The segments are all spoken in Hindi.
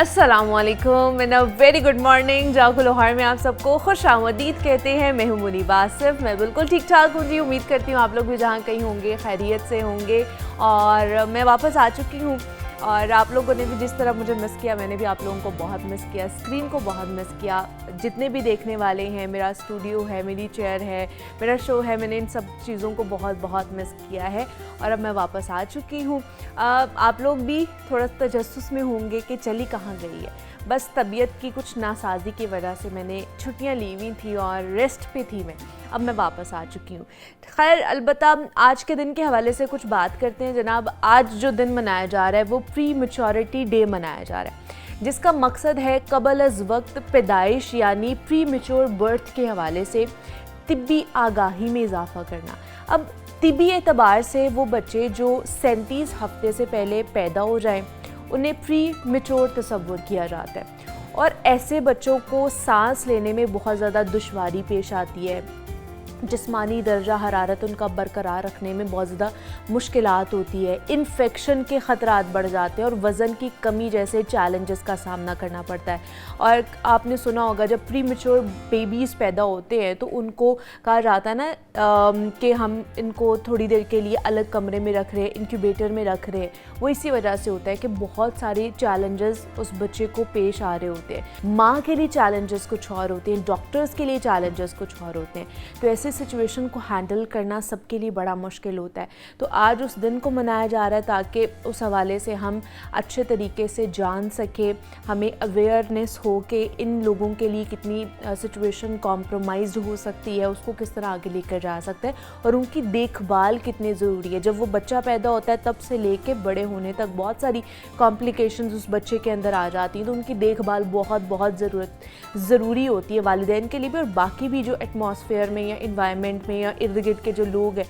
अस्सलामुअलैकुम and a very good morning. जाको लाहौर में आप सबको खुश आमदीद कहते हैं। मैं हूं मुनीबा आसिफ। मैं बिल्कुल ठीक ठाक हूँ जी। उम्मीद करती हूँ आप लोग भी जहाँ कहीं होंगे खैरियत से होंगे। और मैं वापस आ चुकी हूँ और आप लोगों ने भी जिस तरह मुझे मिस किया, मैंने भी आप लोगों को बहुत मिस किया, स्क्रीन को बहुत मिस किया। जितने भी देखने वाले हैं, मेरा स्टूडियो है, मेरी चेयर है, मेरा शो है, मैंने इन सब चीज़ों को बहुत बहुत मिस किया है और अब मैं वापस आ चुकी हूँ। आप लोग भी थोड़ा तजस्सुस में होंगे कि चली कहाँ गई है। बस तबीयत की कुछ नासाजी की वजह से मैंने छुट्टियाँ ली हुई थी और रेस्ट पे थी मैं। अब मैं वापस आ चुकी हूँ। खैर, अलबत्ता आज के दिन के हवाले से कुछ बात करते हैं जनाब। आज जो दिन मनाया जा रहा है वो प्री मैच्योरिटी डे मनाया जा रहा है, जिसका मकसद है कबल अज़ वक्त पैदाइश यानी प्री मैच्योर बर्थ के हवाले से तिब्बी आगाही में इजाफा करना। अब तिब्बी एतबार से वो बच्चे जो 37 हफ्ते से पहले पैदा हो जाएं, उन्हें प्री मैच्योर तस्वुर किया जाता है और ऐसे बच्चों को सांस लेने में बहुत ज़्यादा दुश्वारी पेश आती है। जिस्मानी दर्जा हरारत उनका बरकरार रखने में बहुत ज़्यादा मुश्किलात होती है। इन्फेक्शन के ख़तरात बढ़ जाते हैं और वज़न की कमी जैसे चैलेंजेस का सामना करना पड़ता है। और आपने सुना होगा जब प्री मैच्योर बेबीज़ पैदा होते हैं तो उनको कहा जाता है ना कि हम इनको थोड़ी देर के लिए अलग कमरे में रख रहे हैं, इंक्यूबेटर में रख रहे हैं। वो इसी वजह से होता है कि बहुत सारे चैलेंजेस उस बच्चे को पेश आ रहे होते हैं। माँ के लिए चैलेंजेस कुछ और होते हैं, डॉक्टर्स के लिए चैलेंजेस कुछ और होते हैं। तो ऐसे सिचुएशन को हैंडल करना सबके लिए बड़ा मुश्किल होता है। तो आज उस दिन को मनाया जा रहा है ताकि उस हवाले से हम अच्छे तरीके से जान सके, हमें अवेयरनेस हो कि इन लोगों के लिए कितनी सिचुएशन कॉम्प्रोमाइज़ हो सकती है, उसको किस तरह आगे लेकर जा सकते हैं और उनकी देखभाल कितनी ज़रूरी है। जब वो बच्चा पैदा होता है तब से लेके बड़े होने तक बहुत सारी कॉम्प्लिकेशंस उस बच्चे के अंदर आ जाती हैं, तो उनकी देखभाल बहुत बहुत ज़रूरी होती है वालिदैन के लिए भी और बाकी भी जो एटमॉस्फेयर में या इन्वायरमेंट में या इर्द गिर्द के जो लोग हैं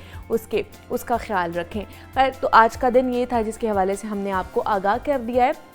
उसका ख्याल रखें। खैर, तो आज का दिन ये था जिसके हवाले से हमने आपको आगाह कर दिया है।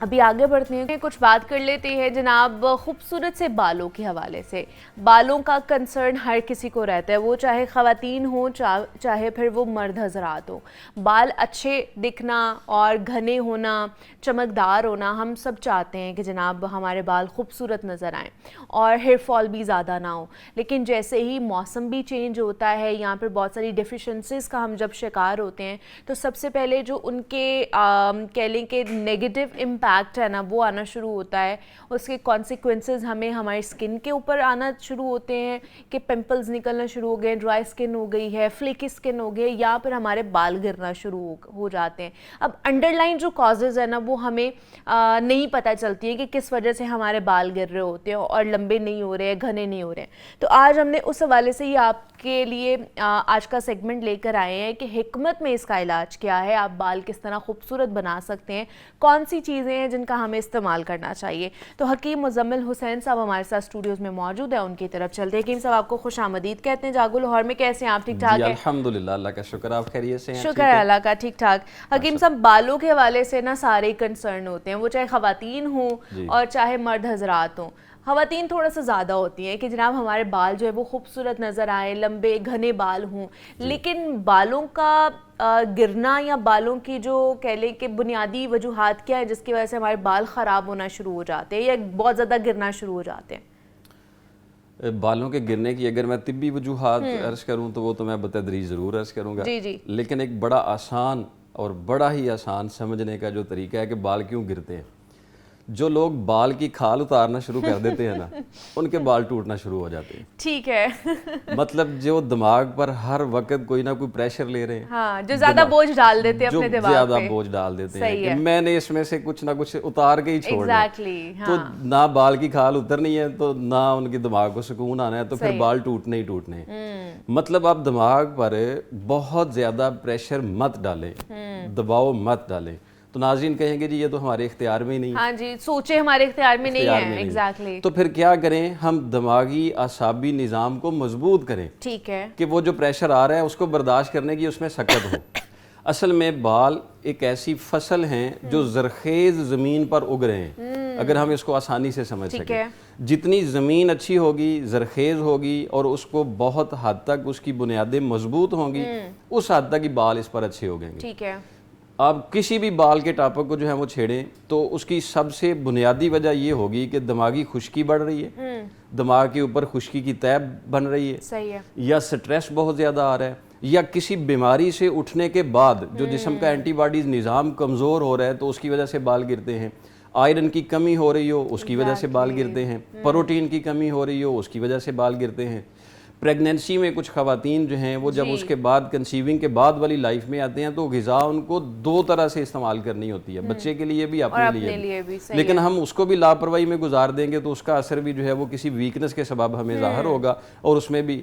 अभी आगे बढ़ते हैं, कुछ बात कर लेते हैं जनाब खूबसूरत से बालों के हवाले से। बालों का कंसर्न हर किसी को रहता है, वो चाहे ख़वातीन हो चाहे फिर वो मर्द हजरात हो। बाल अच्छे दिखना और घने होना, चमकदार होना, हम सब चाहते हैं कि जनाब हमारे बाल खूबसूरत नज़र आएँ और हेयर फॉल भी ज़्यादा ना हो। लेकिन जैसे ही मौसम भी चेंज होता है, यहाँ पर बहुत सारी डिफिशेंसीज़ का हम जब शिकार होते हैं, तो सबसे पहले जो उनके कह लें कि नेगेटिव इम्पैक्ट है ना, वो आना शुरू होता है। उसके कॉन्सिक्वेंसेस हमें हमारी स्किन के ऊपर आना शुरू होते हैं कि पिंपल्स निकलना शुरू हो गए, ड्राई स्किन हो गई है, फ्लेकी स्किन हो गई, या फिर हमारे बाल गिरना शुरू हो जाते हैं। अब अंडरलाइन जो कॉजेज़ है ना, वो हमें नहीं पता चलती है कि किस वजह से हमारे बाल गिर रहे होते हैं और लंबे नहीं हो रहे हैं, घने नहीं हो रहे हैं। तो आज हमने उस हवाले से ही आपके लिए आज का सेगमेंट लेकर आए हैं कि हिकमत में इसका इलाज क्या है, आप बाल किस तरह खूबसूरत बना सकते हैं, कौन सी चीज़ें हैं जिनका हमें इस्तेमाल करना चाहिए। तो हकीम मुज़म्मिल हुसैन साहब हमारे साथ स्टूडियोज़ में मौजूद है, उनकी तरफ चलते हैं। हकीम साहब, आपको खुश आमदीद कहते हैं। जागो लाहौर में कैसे हैं आप? ठीक ठाक है? अल्हम्दुलिल्लाह, अल्लाह का शुक्र, आप खैरियत से हैं? शुक्र है अल्लाह का, ठीक ठाक। हकीम साहब, बालों के हवाले से ना सारे कंसर्न होते हैं, वो चाहे ख़वातीन हों और चाहे मर्द हजरात हों। ख़वातीन थोड़ा सा ज़्यादा होती हैं कि जनाब हमारे बाल जो है वो खूबसूरत नज़र आए, लंबे घने बाल हों। लेकिन बालों का गिरना या बालों की जो कह लें कि बुनियादी वजूहात क्या है जिसकी वजह से हमारे बाल ख़राब होना शुरू हो जाते हैं या बहुत ज़्यादा गिरना शुरू हो जाते हैं? बालों के गिरने की अगर मैं तिब्बी वजूहात अर्ज़ करूँ तो वो तो मैं बतदरीज ज़रूर अर्ज़ करूँगा। जी जी। लेकिन एक बड़ा आसान और बड़ा ही आसान समझने का जो तरीका है कि बाल क्यों गिरते हैं, जो लोग बाल की खाल उतारना शुरू कर देते हैं ना, उनके बाल टूटना शुरू हो जाते हैं। ठीक है। मतलब जो दिमाग पर हर वक्त कोई ना कोई प्रेशर ले रहे हैं, हाँ, जो ज्यादा बोझ डाल देते हैं अपने दिमाग पे, ज्यादा बोझ डाल देते हैं कि मैंने इसमें से कुछ ना कुछ उतार के ही छोड़ना। हाँ। तो ना बाल की खाल उतरनी है तो ना उनके दिमाग को सुकून आना है, तो फिर बाल टूटने ही टूटने। मतलब आप दिमाग पर बहुत ज्यादा प्रेशर मत डालें, दबाव मत डालें। तो नाज़रीन कहेंगे जी ये तो हमारे इख्तियार में ही नहीं है। हाँ जी, सोचे हमारे इख्तियार में नहीं है। एग्जैक्टली। तो फिर क्या करें, हम दिमागी आसाबी निज़ाम को मजबूत करें। ठीक है। कि वो जो प्रेशर आ रहा है उसको बर्दाश्त करने की उसमें सकत हो। असल में बाल एक ऐसी फसल हैं जो जरखेज ज़मीन पर उग रहे हैं, अगर हम इसको आसानी से समझ सकें। जितनी ज़मीन अच्छी होगी, जरखेज होगी और उसको बहुत हद तक उसकी बुनियादें मजबूत होंगी, उस हद तक ही बाल इस पर अच्छे हो गएंगे। ठीक है। आप किसी भी बाल के टॉपिक को जो है वो छेड़ें तो उसकी सबसे बुनियादी वजह ये होगी कि दिमागी खुश्की बढ़ रही है, दिमाग के ऊपर खुश्की की तह बन रही है, सही है, या स्ट्रेस बहुत ज़्यादा आ रहा है, या किसी बीमारी से उठने के बाद जो जिस्म का एंटीबॉडीज़ निज़ाम कमज़ोर हो रहा है तो उसकी वजह से बाल गिरते हैं, आयरन की कमी हो रही हो उसकी वजह से बाल गिरते हैं, प्रोटीन की कमी हो रही हो उसकी वजह से बाल गिरते हैं। प्रेगनेंसी में कुछ ख़वातीन जो हैं वो जब उसके बाद कंसीविंग के बाद वाली लाइफ में आते हैं तो ग़िज़ा उनको दो तरह से इस्तेमाल करनी होती है, बच्चे के लिए भी अपने लिए भी। लेकिन हम उसको भी लापरवाही में गुजार देंगे तो उसका असर भी जो है वो किसी वीकनेस के सबब हमें ज़ाहिर होगा और उसमें भी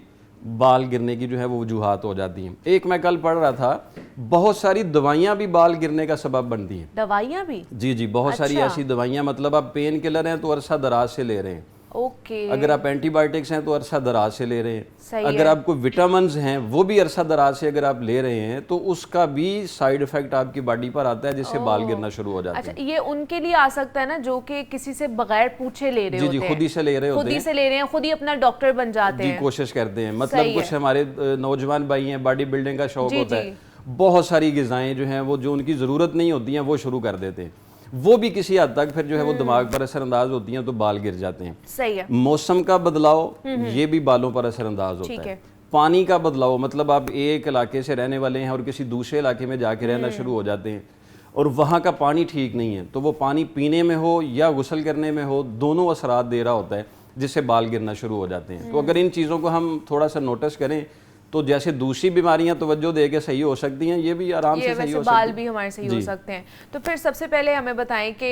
बाल गिरने की जो है वो वजूहात हो जाती हैं। एक मैं कल पढ़ रहा था, बहुत सारी दवाइयाँ भी बाल गिरने का सबब बनती हैं। दवाइयाँ भी? जी जी, बहुत सारी ऐसी दवाइयाँ, मतलब आप पेन किलर हैं तो अरसा दराज से ले रहे हैं, अगर आप एंटीबायोटिक्स हैं तो अरसा दराज से ले रहे हैं, अगर आपको विटामिन्स हैं वो भी अरसा दराज से अगर आप ले रहे हैं तो उसका भी साइड इफेक्ट आपकी बॉडी पर आता है जिससे बाल गिरना शुरू हो जाते हैं। ये उनके लिए आ सकता है ना जो कि किसी से बगैर पूछे ले रहे होते हैं। जी, खुद ही से ले रहे होते हैं, खुद ही से ले रहे हैं, खुद ही अपना डॉक्टर बन जाते हैं, कोशिश करते हैं। मतलब कुछ हमारे नौजवान भाई हैं, बॉडी बिल्डिंग का शौक होता है, बहुत सारी ग़िज़ाएं जो हैं वो जो उनकी ज़रूरत नहीं होती हैं वो शुरू कर देते हैं, वो भी किसी हद तक फिर जो है वो दिमाग पर असरअंदाज होती हैं तो बाल गिर जाते हैं। सही है। मौसम का बदलाव ये भी बालों पर असरअंदाज होता है। पानी का बदलाव, मतलब आप एक इलाके से रहने वाले हैं और किसी दूसरे इलाके में जाके रहना शुरू हो जाते हैं और वहाँ का पानी ठीक नहीं है तो वो पानी पीने में हो या गुस्ल करने में हो, दोनों असरात दे रहा होता है जिससे बाल गिरना शुरू हो जाते हैं। तो अगर इन चीज़ों को हम थोड़ा सा नोटिस करें तो जैसे दूसरी बीमारियां तवज्जो दे के सही हो सकती हैं, ये भी आराम से सही हो सकती हैं, बाल भी हमारे सही हो सकते हैं। तो फिर सबसे पहले हमें बताएं कि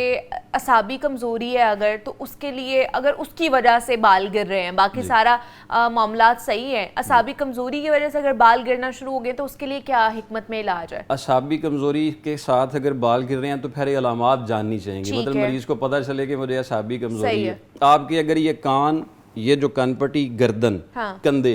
असाबी कमज़ोरी है अगर, तो उसके लिए अगर उसकी वजह से बाल गिर रहे हैं, बाकी सारा मामला सही है, असाबी कमज़ोरी की वजह से अगर बाल गिरना शुरू हो गए तो उसके लिए क्या हिकमत में इलाज है? असाबी कमज़ोरी के साथ अगर बाल गिर रहे हैं तो फिर अलामात जाननी चाहिए, मतलब मरीज़ को पता चले कि मुझे असाबी कमज़ोरी है। आपकी अगर ये कान, ये जो कनपटी, गर्दन, कंधे,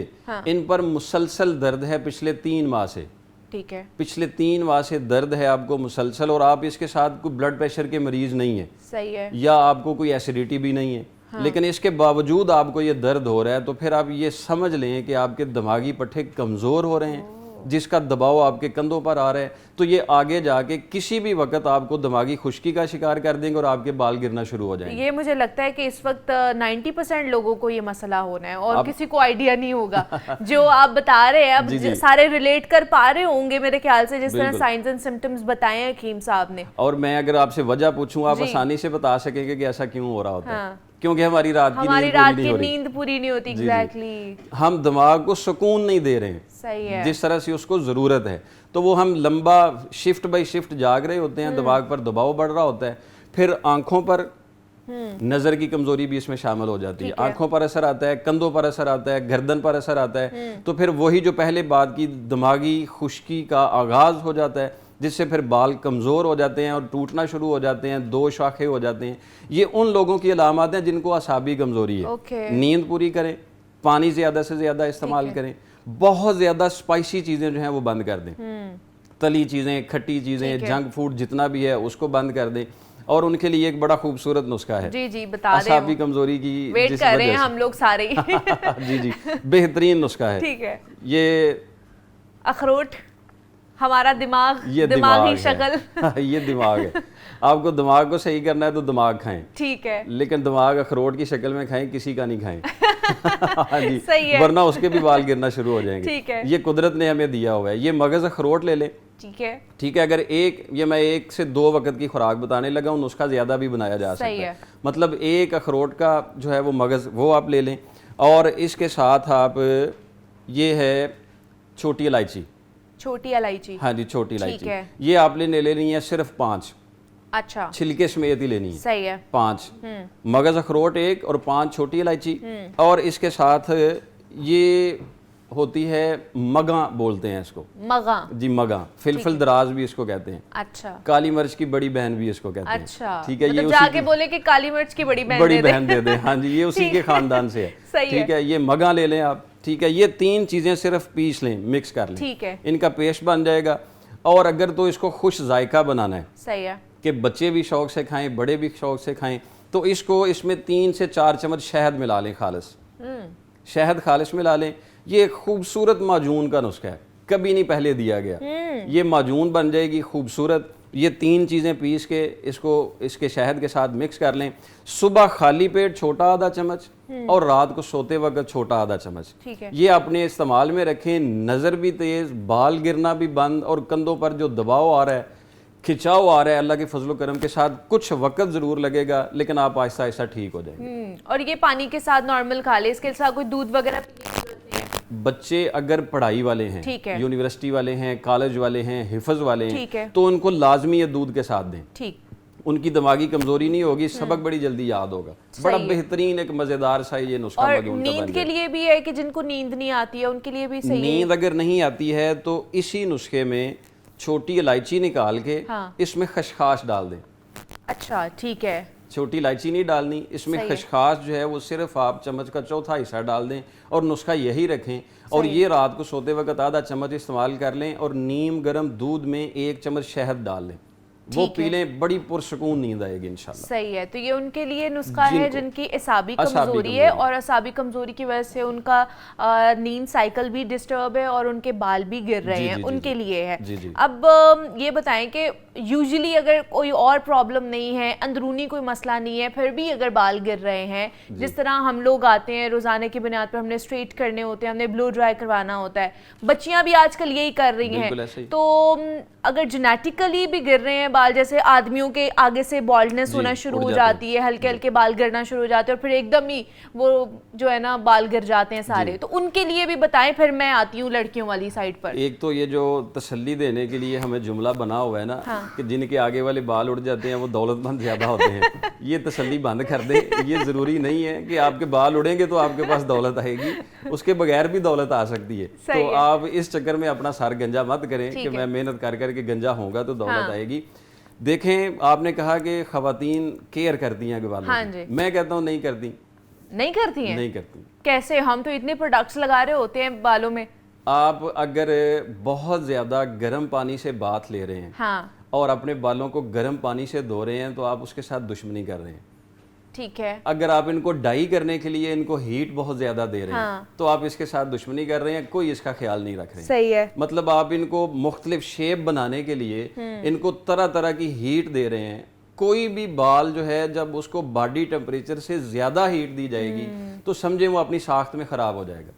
इन पर मुसलसल दर्द है पिछले 3 माह से, ठीक है, पिछले 3 माह से दर्द है आपको मुसलसल और आप इसके साथ कोई ब्लड प्रेशर के मरीज नहीं है, सही है, या आपको कोई एसिडिटी भी नहीं है, लेकिन इसके बावजूद आपको ये दर्द हो रहा है तो फिर आप ये समझ लें कि आपके दिमागी पट्टे कमज़ोर हो रहे हैं जिसका दबाव आपके कंधों पर आ रहा है, तो ये आगे जाके किसी भी वक्त आपको दिमागी खुश्की का शिकार कर देंगे और आपके बाल गिरना शुरू हो जाएंगे। ये मुझे लगता है कि इस वक्त 90% लोगों को ये मसला होना है और किसी को आइडिया नहीं होगा जो आप बता रहे हैं। अब सारे रिलेट कर पा रहे होंगे मेरे ख्याल से, जिस तरह साइंस एंड सिम्टम्स बताए हैं हकीम साहब ने। और मैं अगर आपसे वजह पूछूं आप आसानी से बता सकेंगे कि ऐसा क्यों हो रहा होता है, क्योंकि हमारी रात की नींद पूरी नहीं होती। एग्जैक्टली, हम दिमाग को सुकून नहीं दे रहे हैं, सही है, जिस तरह से उसको जरूरत है। तो वो हम लंबा शिफ्ट बाय शिफ्ट जाग रहे होते हैं, दिमाग पर दबाव बढ़ रहा होता है, फिर आंखों पर नजर की कमजोरी भी इसमें शामिल हो जाती है, आंखों पर असर आता है, कंधों पर असर आता है, गर्दन पर असर आता है, तो फिर वही जो पहले बात की दिमागी खुश्की का आगाज हो जाता है जिससे फिर बाल कमज़ोर हो जाते हैं और टूटना शुरू हो जाते हैं, 2 शाखे हो जाते हैं। ये उन लोगों की अलामत हैं जिनको असाबी कमज़ोरी है। नींद पूरी करें, पानी ज़्यादा से ज़्यादा इस्तेमाल करें, बहुत ज़्यादा स्पाइसी चीज़ें जो हैं वो बंद कर दें, तली चीज़ें, खट्टी चीज़ें, जंक फूड जितना भी है उसको बंद कर दें। और उनके लिए एक बड़ा खूबसूरत नुस्खा है, जी बता असाबी कमज़ोरी की वेट कर रहे हैं हम लोग सारे जी बेहतरीन नुस्खा है। ठीक है, ये अखरोट हमारा दिमाग, ये दिमागी शक्ल ये दिमाग है। आपको दिमाग को सही करना है तो दिमाग खाएं, ठीक है, लेकिन दिमाग अखरोट की शक्ल में खाएं, किसी का नहीं खाएं जी, सही है, वरना उसके भी बाल गिरना शुरू हो जाएंगे। ठीक है, ये कुदरत ने हमें दिया हुआ है। ये मगज अखरोट ले लें, ठीक है, ठीक है। अगर ये मैं 1 से 2 वक्त की खुराक बताने लगा हूँ, नुस्खा ज्यादा भी बनाया जा सकता है। मतलब 1 अखरोट का जो है वो मगज वो आप ले लें और इसके साथ आप ये है छोटी इलायची, छोटी इलायची, हाँ जी छोटी इलायची, ये आपने ले लेनी है सिर्फ 5, अच्छा, छिलके समेत ही लेनी है, सही है, 5 मगज अखरोट 1 और 5 छोटी इलायची। और इसके साथ ये होती है मगा, बोलते हैं इसको मगा जी, मगा, फिलफिल दराज भी इसको कहते हैं, अच्छा, काली मिर्च की बड़ी बहन भी इसको कहते हैं, अच्छा, ठीक है, मतलब ये जाके बोले कि काली मिर्च की बड़ी बहन दे दे, हाँ जी, ये उसी के खानदान से है, ठीक है। ये मगा ले लें आप, ठीक है। ये 3 चीजें सिर्फ पीस लें, मिक्स कर लें, ठीक है, इनका पेस्ट बन जाएगा। और अगर तो इसको खुश जायका बनाना है, सही है, कि बच्चे भी शौक से खाएं, बड़े भी शौक से खाएं, तो इसको इसमें 3 से 4 चम्मच शहद मिला लें, खालिस शहद खालिस मिला लें। ये एक खूबसूरत माजून का नुस्खा है, कभी नहीं पहले दिया गया। ये माजून बन जाएगी खूबसूरत। ये 3 चीज़ें पीस के इसको इसके शहद के साथ मिक्स कर लें। सुबह खाली पेट छोटा आधा चम्मच और रात को सोते वक्त छोटा आधा चम्मच। ये अपने इस्तेमाल में रखें। नज़र भी तेज़, बाल गिरना भी बंद और कंधों पर जो दबाव आ रहा है, खिंचाव आ रहा है, अल्लाह के फजल करम के साथ कुछ वक्त ज़रूर लगेगा, लेकिन आप आहिस्ता आहिस्ता ठीक हो जाएंगे। और ये पानी के साथ नॉर्मल खा ले, इसके साथ कोई दूध वगैरह? बच्चे अगर पढ़ाई वाले हैं, यूनिवर्सिटी वाले हैं, कॉलेज वाले हैं, हिफज वाले हैं, तो उनको लाजमी ये दूध के साथ दें। ठीक, उनकी दिमागी कमजोरी नहीं होगी, सबक बड़ी जल्दी याद होगा। बड़ा बेहतरीन एक मजेदार सा ये नुस्खा। और नींद के लिए भी है कि जिनको नींद नहीं आती है उनके लिए भी सही है। नींद अगर नहीं आती है तो इसी नुस्खे में छोटी इलायची निकाल के इसमें खसखास डाल दें। अच्छा, ठीक है। छोटी इलायची नहीं डालनी, इसमें खसखास जो है वो सिर्फ आप चम्मच का चौथा हिस्सा डाल दें और नुस्खा यही रखें। और ये रात को सोते वक्त आधा चम्मच इस्तेमाल कर लें और नीम गर्म दूध में 1 चम्मच शहद डाल लें, वो पी लें, बड़ी पुरसकून नींद आएगी इंशाल्लाह। सही है। तो ये उनके लिए नुस्खा है जिनकी असाबी कमजोरी है और असाबी कमजोरी की वजह से उनका नींद साइकिल भी डिस्टर्ब है और उनके बाल भी गिर रहे हैं, उनके लिए है। अब ये बताएं कि यूजुअली अगर कोई और प्रॉब्लम नहीं है, अंदरूनी कोई मसला नहीं है, फिर भी अगर बाल गिर रहे हैं, जिस तरह हम लोग आते हैं रोजाना की बुनियाद पर, हमने स्ट्रेट करने होते हैं, हमने ब्लो ड्राई करवाना होता है, बच्चियां भी आजकल यही कर रही हैं, तो अगर जेनेटिकली भी गिर रहे हैं बाल, जैसे आदमियों के आगे से बॉल्डनेस होना शुरू हो जाती है, हल्के हल्के बाल गिरना शुरू हो जाते हैं और फिर एकदम ही वो जो है ना बाल गिर जाते हैं सारे, तो उनके लिए भी बताएं, फिर मैं आती हूँ लड़कियों वाली साइड पर। एक तो ये जो तसल्ली देने के लिए हमें जुमला बना हुआ है ना, कि जिनके आगे वाले बाल उड़ जाते हैं वो दौलतमंद ज्यादा होते हैं, ये तसल्ली बंद कर दे। ये जरूरी नहीं है कि आपके बाल उड़ेंगे तो आपके पास दौलत आएगी, उसके बगैर भी दौलत आ सकती है। तो आप इस चक्कर में अपना सर गंजा मत करें कि मैं मेहनत कर करके गंजा होगा तो दौलत आएगी। देखें, आपने कहा कि खवातीन केयर करती हैं बालों की, मैं कहता हूँ नहीं करती। नहीं करती हैं? नहीं करती। कैसे? हम तो इतने प्रोडक्ट्स लगा रहे होते हैं बालों में। आप अगर बहुत ज्यादा गर्म पानी से बाथ ले रहे हैं और अपने बालों को गर्म पानी से धो रहे हैं तो आप उसके साथ दुश्मनी कर रहे हैं। ठीक है। अगर आप इनको डाई करने के लिए इनको हीट बहुत ज्यादा दे रहे हैं तो आप इसके साथ दुश्मनी कर रहे हैं, कोई इसका ख्याल नहीं रख रहे हैं। सही है। मतलब आप इनको मुख्तलिफ शेप बनाने के लिए इनको तरह तरह की हीट दे रहे हैं। कोई भी बाल जो है जब उसको बॉडी टेम्परेचर से ज्यादा हीट दी जाएगी तो समझे वो अपनी साख्त में खराब हो जाएगा।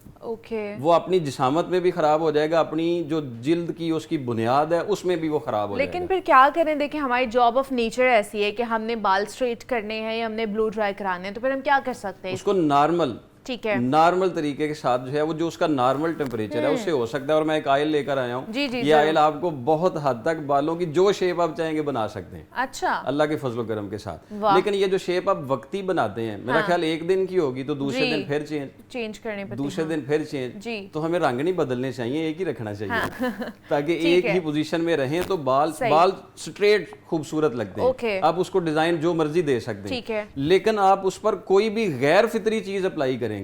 वो अपनी जिसामत में भी खराब हो जाएगा, अपनी जो जिल्द की उसकी बुनियाद है उसमें भी वो खराब हो जाएगा। लेकिन फिर क्या करें? देखिए, हमारी जॉब ऑफ नेचर ऐसी है कि हमने बाल स्ट्रेट करने हैं या हमने ब्लो ड्राई कराने हैं, तो फिर हम क्या कर सकते हैं? उसको नॉर्मल, ठीक है, नॉर्मल तरीके के साथ जो है वो जो उसका नॉर्मल टेम्परेचर है उससे हो सकता है। और मैं एक ऑयल लेकर आया हूँ, ये ऑयल आपको बहुत हद तक बालों की जो शेप आप चाहेंगे बना सकते हैं। अच्छा, अल्लाह के फजल करम के साथ। लेकिन ये जो शेप आप वक्ती बनाते हैं, मेरा ख्याल एक दिन की होगी तो दूसरे दिन फिर चेंज करने पड़ती है, दूसरे दिन फिर चेंज, तो हमें रंग नहीं बदलने चाहिए, एक ही रखना चाहिए ताकि एक ही पोजीशन में रहें तो बाल स्ट्रेट खूबसूरत लगते हैं। आप उसको डिजाइन जो मर्जी दे सकते हैं, लेकिन आप उस पर कोई भी गैर फितरी चीज अप्लाई करेंगे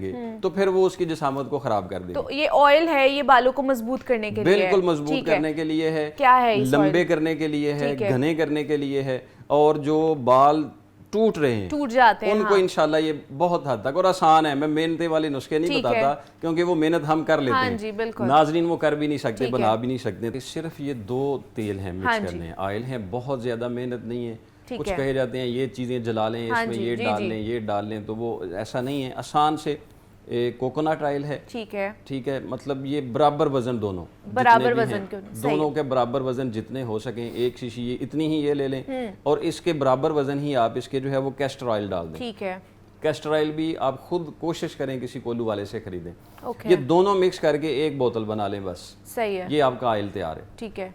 तो फिर वो उसकी जिसामत को खराब कर देगा। तो ये ऑयल है, ये बालों को मजबूत करने के लिए? बिल्कुल मजबूत करने के लिए है। क्या है? लंबे करने के लिए है, घने करने के लिए है, और जो बाल टूट रहे हैं, टूट जाते हैं, उनको इंशाल्लाह ये बहुत हद तक और आसान है। मैं मेहनत वाले नुस्खे नहीं बताता क्योंकि वो मेहनत हम कर लेते हैं, नाजरीन वो कर भी नहीं सकते, बना भी नहीं सकते। सिर्फ ये 2 तेल हैं मिक्स करने हैं, ऑयल है, बहुत ज्यादा मेहनत नहीं है। कुछ कहे जाते हैं ये चीजें जला लें, इसमें ये डाल लें, ये डाल लें, तो वो ऐसा नहीं है। आसान से कोकोनट ऑयल है, ठीक है, मतलब ये बराबर वजन, दोनों बराबर वजन, दोनों के बराबर वजन जितने हो सकें, एक शीशी ये इतनी ही ये ले लें और इसके बराबर वजन ही आप इसके जो है वो कैस्टर ऑयल डाल दें। ठीक है, कैस्टर ऑयल भी आप खुद कोशिश करें किसी कोल्हू वाले से खरीदें। ये दोनों मिक्स करके एक बोतल बना लें बस। सही है, ये आपका ऑयल तैयार है। ठीक है।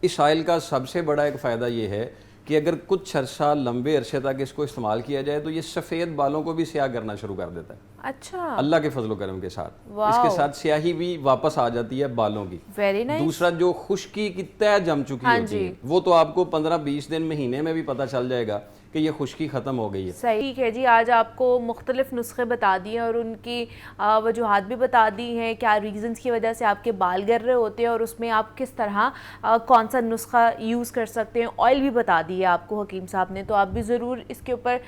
इस ऑयल का सबसे बड़ा एक फायदा ये है कि अगर कुछ अरसा लंबे अरसे तक इसको इस्तेमाल किया जाए तो ये सफ़ेद बालों को भी स्याह करना शुरू कर देता है। अच्छा, अल्लाह के फजल करम के साथ इसके साथ स्याही भी वापस आ जाती है बालों की। Very nice. दूसरा, जो खुश्की की तय जम चुकी होती है वो तो आपको 15-20 दिन, महीने में भी पता चल जाएगा कि ये खुश्की ख़त्म हो गई है। सही, ठीक है जी। आज आपको मुख्तलिफ नुस्खे बता दिए और उनकी वजूहात भी बता दी हैं, क्या रीज़न्स की वजह से आपके बाल गिर रहे होते हैं और उसमें आप किस तरह कौन सा नुस्खा यूज़ कर सकते हैं। ऑयल भी बता दी है आपको हकीम साहब ने, तो आप भी ज़रूर इसके ऊपर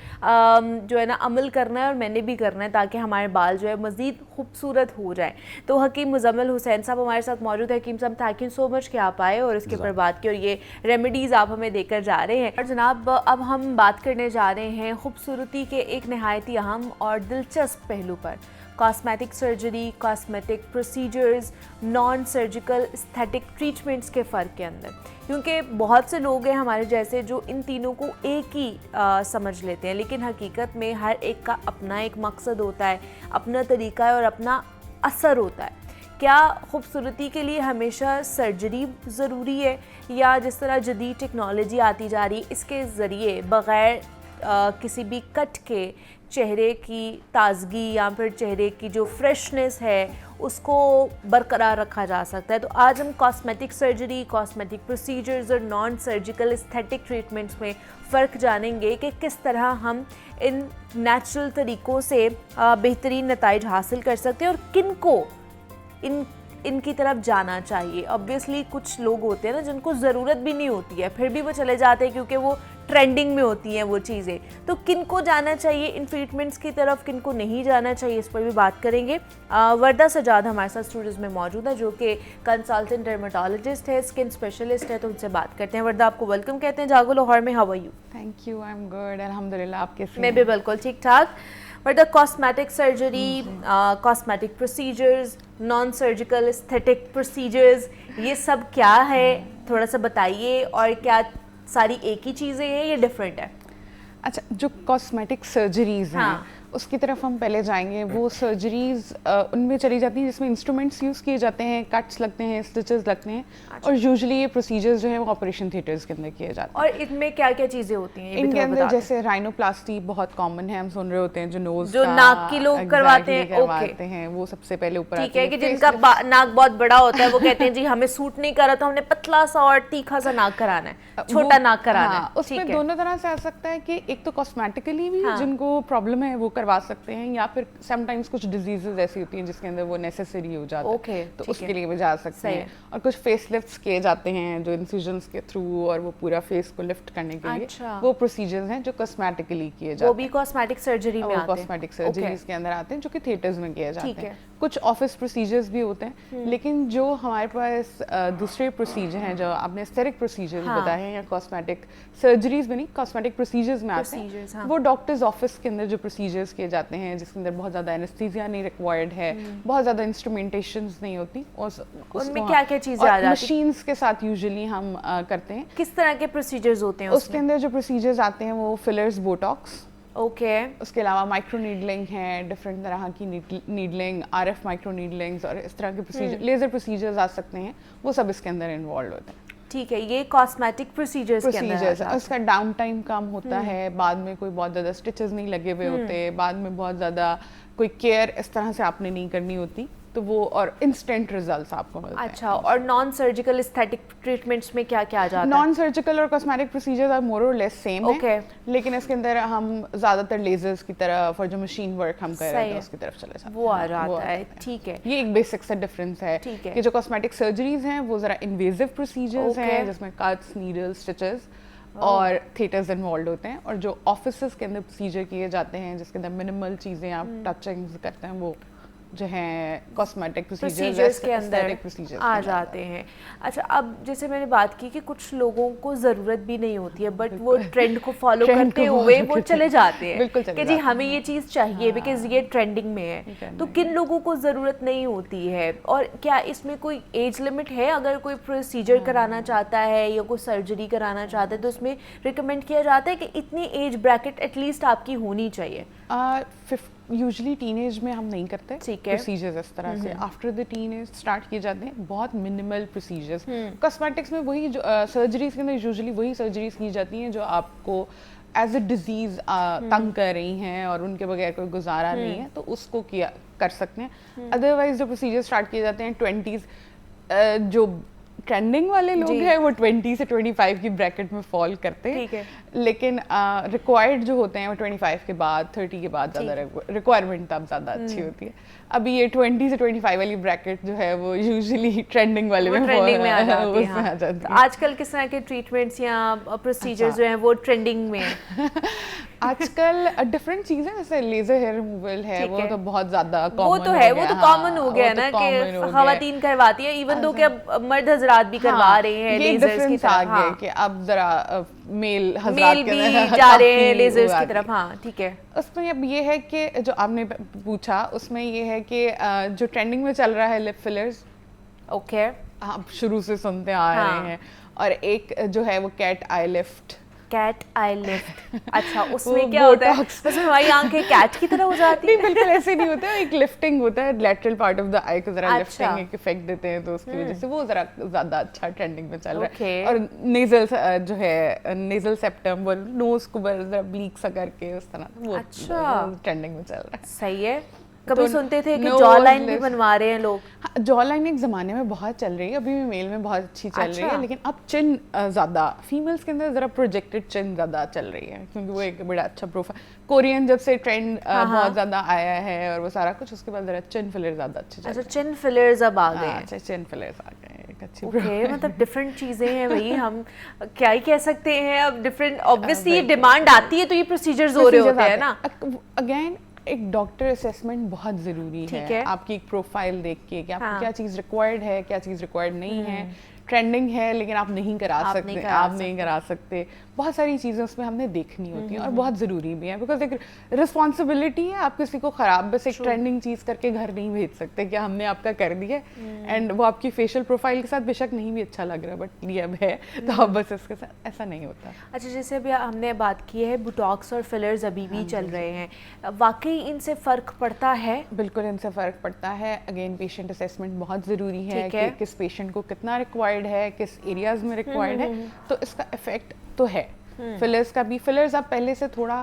जो है ना अमल करना है और मैंने भी करना है, ताकि हमारे बाल जो है मज़ीद खूबसूरत हो जाए। तो हकीम मुज़म्मिल हुसैन साहब हमारे साथ मौजूद है। हकीम साहब, थैंक यू सो मच कि आप आए और इसके ऊपर बात की और ये रेमेडीज़ आप हमें देकर जा रहे हैं। और जनाब, अब हम बात करने जा रहे हैं खूबसूरती के एक नहायत ही अहम और दिलचस्प पहलू पर, cosmetic surgery, cosmetic procedures, non surgical aesthetic treatments के फ़र्क के अंदर। क्योंकि बहुत से लोग हैं हमारे जैसे जो इन तीनों को एक ही समझ लेते हैं, लेकिन हकीकत में हर एक का अपना एक मकसद होता है, अपना तरीका है और अपना असर होता है। क्या खूबसूरती के लिए हमेशा सर्जरी ज़रूरी है, या जिस तरह जदीद टेक्नोलॉजी आती जा रही इसके ज़रिए बग़ैर किसी भी कट के चेहरे की ताजगी या फिर चेहरे की जो फ्रेशनेस है उसको बरकरार रखा जा सकता है? तो आज हम कॉस्मेटिक सर्जरी, कॉस्मेटिक प्रोसीजर्स और नॉन सर्जिकल एस्थेटिक ट्रीटमेंट्स में फ़र्क जानेंगे कि किस तरह हम इन नेचुरल तरीक़ों से बेहतरीन नताइज हासिल कर सकते हैं और किन को इनकी तरफ जाना चाहिए। ऑब्वियसली कुछ लोग होते हैं ना जिनको ज़रूरत भी नहीं होती है, फिर भी वो चले जाते हैं क्योंकि वो ट्रेंडिंग में होती हैं वो चीज़ें। तो किन को जाना चाहिए इन ट्रीटमेंट्स की तरफ, किन को नहीं जाना चाहिए, इस पर भी बात करेंगे। वर्दा सजाद हमारे साथ स्टूडियोज़ में मौजूद है, जो कि कंसल्टेंट डर्मेटोलॉजिस्ट है, स्किन स्पेशलिस्ट है। तो उनसे बात करते हैं। वर्दा, आपको वेलकम कहते हैं जागो लाहौर में। How are you? Thank you, I am good, अल्हम्दुलिल्लाह। आप कैसे? मैं भी बिल्कुल ठीक ठाक। But the cosmetic surgery, cosmetic procedures, non surgical aesthetic procedures, ये सब क्या है, थोड़ा सा बताइए। और क्या सारी एक ही चीज़ें हैं या डिफरेंट है? अच्छा, जो कॉस्मेटिक सर्जरीज हैं उसकी तरफ हम पहले जाएंगे। वो सर्जरीज उनमें चली जाती हैं जिसमें इंस्ट्रूमेंट्स यूज़ किए जाते हैं, कट्स लगते हैं, स्टिचेस लगते हैं। अच्छा। और यूजुअली ये प्रोसीजर्स जो हैं वो ऑपरेशन थिएटर्स के अंदर किए जाते हैं। और इनमें क्या क्या चीज़ें होती हैं? इनके अंदर जैसे राइनोप्लास्टी बहुत कॉमन है, हम सुन रहे होते हैं, जो नोज जो नाक की लोग करवाते हैं वो सबसे पहले ऊपर ठीक है, कि जिनका नाक बहुत बड़ा होता है वो कहते हैं जी हमें सूट नहीं करा तो हमने पतला सा और तीखा सा नाक कराना है, छोटा नाक कराना है। उसमें दोनों तरह से आ सकता है कि एक तो कॉस्मेटिकली भी जिनको प्रॉब्लम है वो करवा सकते हैं, या फिर समटाइम्स कुछ डिजीजेस ऐसी होती हैं जिसके अंदर वो नेसेसरी हो जाता है, तो उसके लिए भी जा सकते हैं। और कुछ फेस लिफ्ट्स किए जाते हैं जो इंसिजन्स के थ्रू, और वो पूरा फेस को लिफ्ट करने के लिए वो प्रोसीजर्स हैं जो कॉस्मेटिकली किए जाते हैं। वो भी कॉस्मेटिक सर्जरी में आते हैं, कॉस्मेटिक सर्जरीज के अंदर आते हैं जो कि थिएटर्स में किए जाते हैं। कुछ ऑफिस प्रोसीजर्स भी होते हैं, लेकिन जो हमारे पास दूसरे प्रोसीजर हैं, जो आपने एस्थेटिक प्रोसीजर्स बताए हैं या कॉस्मेटिक सर्जरीज में नहीं, कॉस्मेटिक प्रोसीजर्स में आते हैं, वो डॉक्टर्स ऑफिस के अंदर जो प्रोसीजर्स किए जाते हैं जिसके अंदर बहुत ज़्यादा एनेस्थीसिया नहीं रिक्वायर्ड है, बहुत ज़्यादा इंस्ट्रूमेंटेशंस नहीं होती, उसमें क्या क्या चीज़ें आ जाती हैं? मशीन्स के साथ यूजुअली हम करते हैं। किस तरह के प्रोसीजर्स होते हैं उसके अंदर? जो प्रोसीजर्स आते हैं वो फिलर्स, बोटॉक्स, उसके अलावा माइक्रो नीडलिंग है, डिफरेंट तरह की नीडलिंग, आरएफ माइक्रो नीडलिंग्स और इस तरह के प्रोसीजर, लेजर प्रोसीजर्स आ सकते हैं, वो सब इसके अंदर इन्वॉल्व होते हैं। ठीक है, ये कॉस्मेटिक प्रोसीजर्स के अंदर उसका डाउन टाइम कम होता है, बाद में कोई बहुत ज़्यादा स्टिचेस नहीं लगे हुए होते, बाद में बहुत ज़्यादा कोई केयर इस तरह से आपने नहीं करनी होती, तो वो और इंस्टेंट रिजल्ट्स आपको मिलते हैं। अच्छा, और नॉन सर्जिकल एस्थेटिक ट्रीटमेंट्स में क्या क्या आ जाता है? नॉन सर्जिकल और कॉस्मेटिक प्रोसीजर्स आर मोर और लेस सेम है, लेकिन इसके अंदर हम ज़्यादातर लेजर्स की तरफ और जो मशीन वर्क हम कर रहे हैं उसकी तरफ चले जाते हैं, वो आ जाता है। ठीक है, ये एक बेसिक सा डिफरेंस है कि जो कॉस्मेटिक सर्जरीज हैं वो ज़रा इन्वेजिव प्रोसीजर्स हैं जिसमें कट्स, नीडल्स, स्टिचेस और थिएटर्स इन्वॉल्व होते हैं, और जो ऑफिस के अंदर प्रोसीजर किए जाते हैं जिसके अंदर मिनिमल चीज़ें आप टचिंग्स करते हैं, वो जो हैं कॉस्मेटिक प्रोसीजर्स के अंदर आ जाते हैं। अच्छा, अब जैसे मैंने बात की कि कुछ लोगों को ज़रूरत भी नहीं होती है, बट वो ट्रेंड को फॉलो करते हुए वो चले जाते हैं कि जी हमें ये चीज़ चाहिए बिकॉज ये ट्रेंडिंग में है। तो किन लोगों को ज़रूरत नहीं होती है, और क्या इसमें कोई एज लिमिट है? अगर कोई प्रोसीजर कराना चाहता है या कोई सर्जरी कराना चाहता है तो उसमें रिकमेंड किया जाता है कि इतनी एज ब्रैकेट एटलीस्ट आपकी होनी चाहिए? यूजुअली टीनेज में हम नहीं करते प्रोसीजर्स इस तरह से, आफ्टर द टीनेज स्टार्ट किए जाते हैं, बहुत मिनिमल प्रोसीजर्स। कॉस्मेटिक्स में वही जो सर्जरीज के अंदर यूजुअली वही सर्जरीज की जाती हैं जो आपको एज अ डिजीज तंग कर रही हैं और उनके बगैर कोई गुजारा नहीं है, तो उसको किया कर सकते हैं। अदरवाइज जो प्रोसीजर स्टार्ट किए जाते हैं 20s, जो ट्रेंडिंग वाले लोग हैं वो 20 से 25 की ब्रैकेट में फॉल करते हैं, लेकिन रिक्वायर्ड जो होते हैं वो 25 के बाद 30 के बाद ज़्यादा रिक्वायरमेंट तब ज़्यादा अच्छी होती है। अभी ये 20 से 25 वाली ब्रैकेट जो है वो यूजुअली ट्रेंडिंग वाले में आ जाती है। आजकल किस तरह के ट्रीटमेंट्स या प्रोसीजर्स जो हैं वो ट्रेंडिंग में हैं? आजकल डिफरेंट चीजें जैसे लेजर हेयर रिमूवल है वो तो बहुत ज्यादा कॉमन वो तो है, वो तो कॉमन हो गया ना कि खवातीन करवाती है, इवन दो कि अब मर्द हजरात भी करवा रहे हैं लेजर्स की तरफ। आ गया कि अब जरा मेल हजरात भी जा रहे हैं लेजर्स की तरफ। हाँ ठीक है। उसमें अब ये है कि जो आपने पूछा उसमें ये है कि जो ट्रेंडिंग में चल रहा है लिप फिलर्स, ओके, आप शुरू से सुनते आ रहे हैं, और एक जो है वो कैट आई लिफ्ट। कैट आई लिफ्ट, अच्छा उसमें क्या होता है? उसमें हमारी आंखें कैट की तरह हो जाती है? नहीं बिल्कुल ऐसे नहीं होता है, एक लिफ्टिंग होता है, लेटरल पार्ट ऑफ द आई को जरा लिफ्टिंग एक इफेक्ट देते हैं, तो उसकी वजह से वो जरा ज्यादा अच्छा ट्रेंडिंग में चल रहा है। और नेजल जो है नेजल सेप्टम, वो नोज को जरा ब्लीक सा करके उस तरह, वो ट्रेंडिंग में चल रहा है। सही है। कभी सुनते थे कि जॉ लाइन भी बनवा रहे हैं लोग। हाँ, जॉ लाइन एक ज़माने में बहुत चल रही है, अभी भी मेल में बहुत अच्छी चल रही है, लेकिन अब चिन ज़्यादा फीमेल्स के अंदर ज़रा प्रोजेक्टेड चिन ज़्यादा चल रही है, क्योंकि वो एक बड़ा अच्छा प्रोफाइल, कोरियन जब से ट्रेंड बहुत ज़्यादा आया है और वो सारा कुछ, उसके बाद ज़रा चिन फिलर ज़्यादा अच्छे। अच्छा चिन फिलर्स अब आ गए। अच्छा चिन फिलर्स आ गए, एक अच्छी मतलब डिफरेंट चीज़ें हैं भाई, हम क्या ही कह सकते हैं। अब डिफरेंट ऑब्वियसली डिमांड आती है तो ये प्रोसीजर्स हो रहे होते हैं ना। अगेन एक डॉक्टर असेसमेंट बहुत ज़रूरी है, आपकी एक प्रोफाइल देख के कि आपको क्या चीज़ रिक्वायर्ड है, क्या चीज़ रिक्वायर्ड नहीं है। ट्रेंडिंग है लेकिन आप नहीं करा सकते, बहुत सारी चीज़ें उसमें हमने देखनी होती हैं और बहुत ज़रूरी भी है, बिकॉज एक रिस्पॉन्सिबिलिटी है। आप किसी को ख़राब बस एक ट्रेंडिंग चीज़ करके घर नहीं भेज सकते कि हमने आपका कर दिया एंड वो आपकी फेशियल प्रोफाइल के साथ बेशक नहीं भी अच्छा लग रहा, बट ये अब है तो अब बस इसके साथ ऐसा नहीं होता। अच्छा जैसे अभी हमने बात की है बुटॉक्स और फिलर्स अभी भी चल रहे हैं, वाकई इनसे फ़र्क पड़ता है? बिल्कुल इनसे फ़र्क पड़ता है। अगेन पेशेंट असेसमेंट बहुत ज़रूरी है कि किस पेशेंट को कितना रिक्वायर्ड है, किस एरियाज़ में रिक्वायर्ड है, तो इसका इफेक्ट तो है। फिलर्स का भी, फिलर्स आप पहले से थोड़ा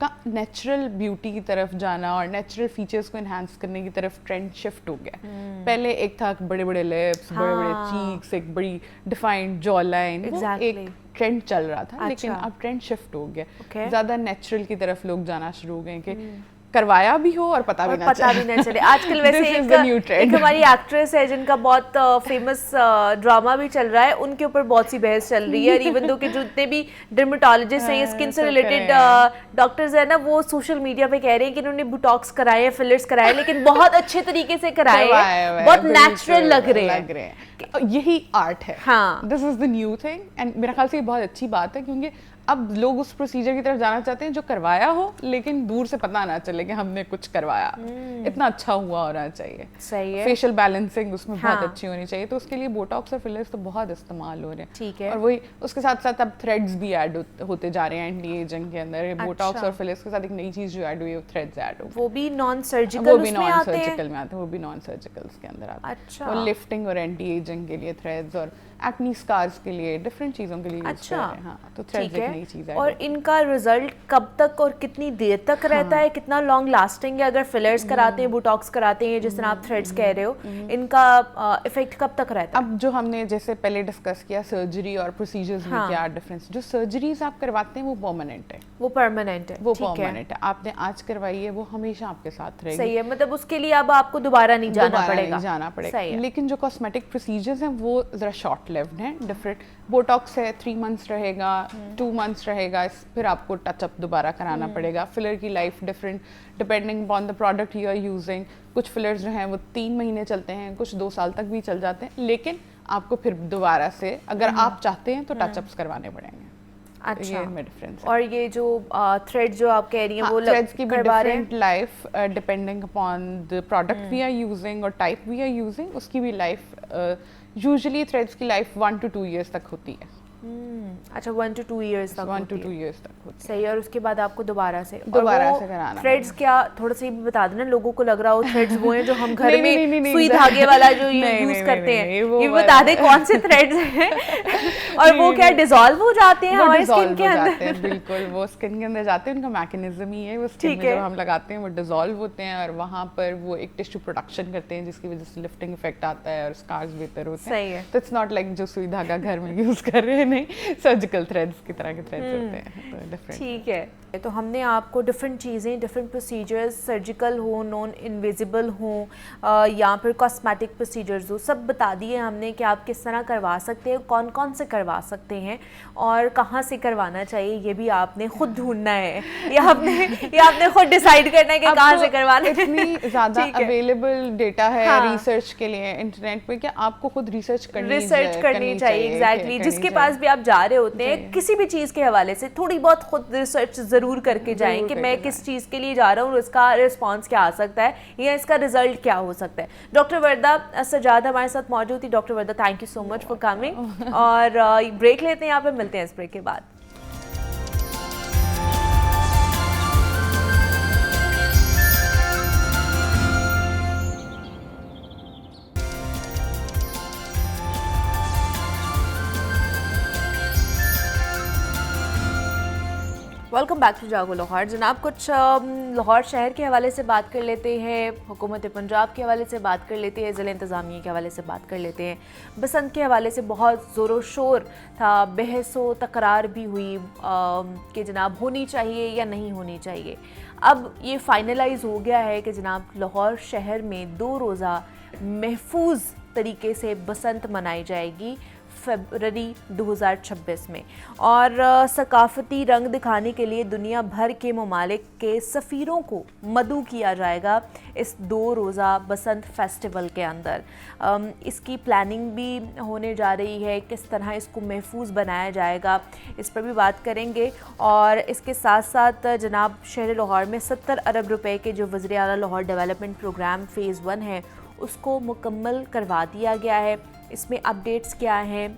का नेचुरल ब्यूटी की तरफ जाना और नेचुरल फीचर्स को एनहांस करने की तरफ ट्रेंड शिफ्ट हो गया। पहले एक था बड़े बड़े लिप्स, बड़े बड़े चीक्स, एक बड़ी डिफाइंड जॉ लाइन, एक ट्रेंड चल रहा था, लेकिन अब ट्रेंड शिफ्ट हो गया, ज्यादा नेचुरल की तरफ लोग जाना शुरू हो गए कि करवाया भी हो और पता भी ना चले। आजकल वैसे एक हमारी एक्ट्रेस है जिनका बहुत फेमस ड्रामा भी चल रहा है, उनके ऊपर बहुत सी बहस चल रही है, इवन दो के जितने भी डर्मेटोलॉजिस्ट हैं, स्किन से रिलेटेड डॉक्टर्स हैं ना, वो सोशल मीडिया पे कह रहे हैं कि इन्होंने बुटॉक्स कराए हैं, फिलर्स कराए, लेकिन बहुत अच्छे तरीके से कराए हैं, बहुत नेचुरल लग रहे हैं। यही आर्ट है, this is the new thing, and मेरे ख्याल से ये बहुत अच्छी बात है, क्योंकि अब लोग उस प्रोसीजर की तरफ जाना चाहते हैं जो करवाया हो लेकिन दूर से पता ना चले कि हमने कुछ करवाया, इतना अच्छा हुआ होना चाहिए। सही है। फेशियल बैलेंसिंग उसमें बहुत अच्छी होनी चाहिए, तो उसके लिए बोटॉक्स और फिलर्स तो बहुत इस्तेमाल हो रहे हैं। ठीक है। और वही उसके साथ साथ अब थ्रेड्स भी ऐड होते जा रहे हैं एंटी एजिंग के अंदर। बोटॉक्स और फिलर्स के साथ एक नई चीज जो ऐड हुई है, थ्रेड्स ऐड हो, वो भी नॉन सर्जिकल में आते हैं, वो भी नॉन सर्जिकल्स के अंदर आते हैं। अच्छा। और लिफ्टिंग और एंटी एजिंग के लिए थ्रेड्स और एक्ने स्कार्स के लिए डिफरेंट चीज़ों के लिए यूज़ कर रहे हैं। हाँ, तो थ्रेड्स एक नई चीज़ है। और इनका रिजल्ट कब तक और कितनी देर तक रहता है, कितना लॉन्ग लास्टिंग है? अगर फिलर्स कराते हैं, बोटॉक्स कराते हैं, जिस तरह आप थ्रेड्स कह रहे हो, इनका इफेक्ट कब तक रहता है? अब जो हमने जैसे पहले डिस्कस किया सर्जरी और प्रोसीजर्स में क्या डिफरेंस, जो सर्जरीज आप करवाते हैं वो परमानेंट है, वो परमानेंट है, वो परमानेंट है। आपने आज करवाई है वो हमेशा आपके साथ रहेगी। सही है, मतलब उसके लिए अब आपको दोबारा नहीं जाना पड़ेगा। लेकिन जो कॉस्मेटिक प्रोसीजर्स हैं वो जरा शॉर्ट लिव्ड हैं। डिफरेंट बोटॉक्स है 3 मंथ्स रहेगा, 2 मंथ्स रहेगा, फिर आपको टचअप दोबारा कराना पड़ेगा। फिलर की life different depending upon the product you are using. कुछ फिलर्स जो हैं वो 3 महीने चलते हैं, कुछ 2 साल तक भी चल जाते हैं, लेकिन आपको फिर दोबारा से अगर आप चाहते हैं तो टचअप्स करवाने पड़ेंगे। अच्छा, ये डिफरेंस है। और ये जो थ्रेड जो आप कह रही हैं वो थ्रेड्स की भी different life depending upon the product we are using और टाइप वी आर यूजिंग, उसकी भी लाइफ यूजुअली थ्रेड्स की लाइफ 1 to 2 years तक होती है। अच्छा 1 to 2 years तक 1 to 2 years तक होती है। सही। और उसके बाद आपको दोबारा से कराना थ्रेड्स क्या, थोड़ा सा ये भी बता देना, लोगों को लग रहा हो थ्रेड्स वो हैं जो हम घर में सुई धागे वाला जो यूज करते हैं, ये बता दे कौन से थ्रेड्स हैं और वो क्या डिसॉल्व हो जाते हैं हमारी स्किन के अंदर? बिल्कुल, वो स्किन के अंदर जाते हैं, उनका मैकेनिज्म ही है, वो स्किन में जब हम लगाते हैं वो डिसॉल्व होते हैं और वहाँ पर वो एक टिश्यू प्रोडक्शन करते हैं जिसकी वजह से लिफ्टिंग इफेक्ट आता है और स्कार्स बेहतर होते हैं। सही है। तो इट्स नॉट लाइक जो सुई धागा घर में यूज कर रहे हैं, नहीं, सर्जिकल थ्रेड्स की तरह के थ्रेड्स होते हैं, तो डिफरेंट। ठीक है, तो हमने आपको डिफरेंट चीज़ें, डिफरेंट प्रोसीजर्स, सर्जिकल हो, नॉन इन्विजिबल हो या फिर कॉस्मेटिक प्रोसीजर्स हो, सब बता दिए हमने कि आप किस तरह करवा सकते हैं, कौन कौन से करवा सकते हैं और कहाँ से करवाना चाहिए, ये भी आपने खुद ढूंढना है या आपने खुद डिसाइड करना है कि कहाँ से करवाना है। इतनी ज़्यादा अवेलेबल डेटा है रिसर्च के लिए इंटरनेट पे कि आपको खुद रिसर्च करनी चाहिए। एग्जैक्टली, जिसके पास भी आप जा रहे होते हैं किसी भी चीज़ के हवाले से थोड़ी बहुत खुद रिसर्च ज़रूर करके जाएं कि मैं किस चीज़ के लिए जा रहा हूँ, इसका रिस्पांस क्या आ सकता है या इसका रिजल्ट क्या हो सकता है। डॉक्टर वर्दा सजाद हमारे साथ मौजूद थी। Doctor Warda, thank you so much for coming. और ब्रेक लेते हैं, यहाँ पे मिलते हैं इस ब्रेक के बाद। वेलकम बैक टू जागो लाहौर। जनाब, कुछ लाहौर शहर के हवाले से बात कर लेते हैं, हुकूमत पंजाब के हवाले से बात कर लेते हैं, ज़िला इंतज़ामिया के हवाले से बात कर लेते हैं। बसंत के हवाले से बहुत ज़ोर शोर था, बहस व तकरार भी हुई कि जनाब होनी चाहिए या नहीं होनी चाहिए। अब ये फाइनलाइज हो गया है कि जनाब लाहौर शहर में 2 रोज़ा महफूज तरीके से बसंत मनाई जाएगी फरवरी 2026 में। और सकाफती रंग दिखाने के लिए दुनिया भर के ममालिक के सफ़ीरों को मदऊ किया जाएगा इस 2 रोज़ा बसंत फेस्टिवल के अंदर। इसकी प्लानिंग भी होने जा रही है, किस तरह इसको महफूज बनाया जाएगा इस पर भी बात करेंगे। और इसके साथ साथ जनाब शहर लाहौर में 70 अरब रुपए के जो वज़ीर आला लाहौर डेवलपमेंट प्रोग्राम फ़ेज़ 1 है उसको मुकम्मल करवा दिया गया है। इसमें अपडेट्स क्या हैं,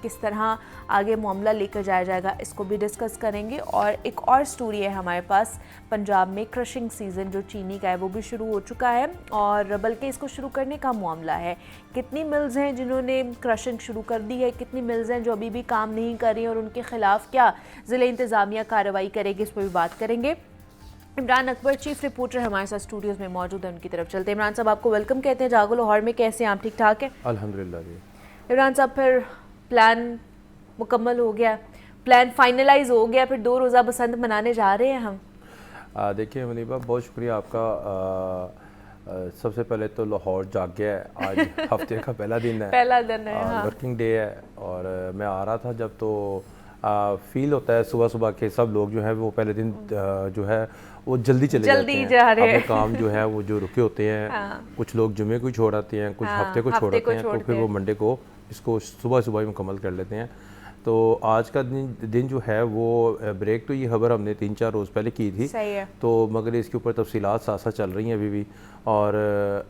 किस तरह आगे मामला लेकर जाया जाएगा, इसको भी डिस्कस करेंगे। और एक और स्टोरी है हमारे पास, पंजाब में क्रशिंग सीज़न जो चीनी का है वो भी शुरू हो चुका है और बल्कि इसको शुरू करने का मामला है। कितनी मिल्स हैं जिन्होंने क्रशिंग शुरू कर दी है, कितनी मिल्स हैं जो अभी भी काम नहीं कर रही और उनके ख़िलाफ़ क्या ज़िला इंतज़ामिया कार्रवाई करेगी, इस पर भी बात करेंगे। इमरान अकबर चीफ रिपोर्टर हमारे साथ स्टूडियोज़ में मौजूद है, उनकी तरफ चलते हैं। इमरान साहब, आपको वेलकम कहते हैं जागो लाहौर में, कैसे हैं आप? ठीक ठाक है? अल्हम्दुलिल्लाह जी। इमरान साहब, फिर प्लान मुकम्मल हो गया, प्लान फाइनलाइज हो गया, फिर 2 रोज़ा बसंत मनाने जा रहे हैं हम? देखिए मुनीबा, बहुत शुक्रिया आपका। सबसे पहले तो लाहौर जाग गया है, आज हफ्ते का पहला दिन है, वर्किंग डे है। और मैं आ रहा था जब तो फील होता है सुबह सुबह के सब लोग जो है वो पहले दिन जो है वो जल्दी चले जाते हैं अपने काम जो है वो जो रुके होते हैं। कुछ लोग जुमे को छोड़ आते हैं, कुछ हफ्ते को छोड़ आते हैं, तो फिर वो मंडे को इसको सुबह सुबह ही मुकम्मल कर लेते हैं। तो आज का दिन जो है वो ब्रेक, तो ये खबर हमने 3-4 रोज़ पहले की थी, तो मगर इसके ऊपर तफसीलात साथ साथ चल रही हैं अभी भी। और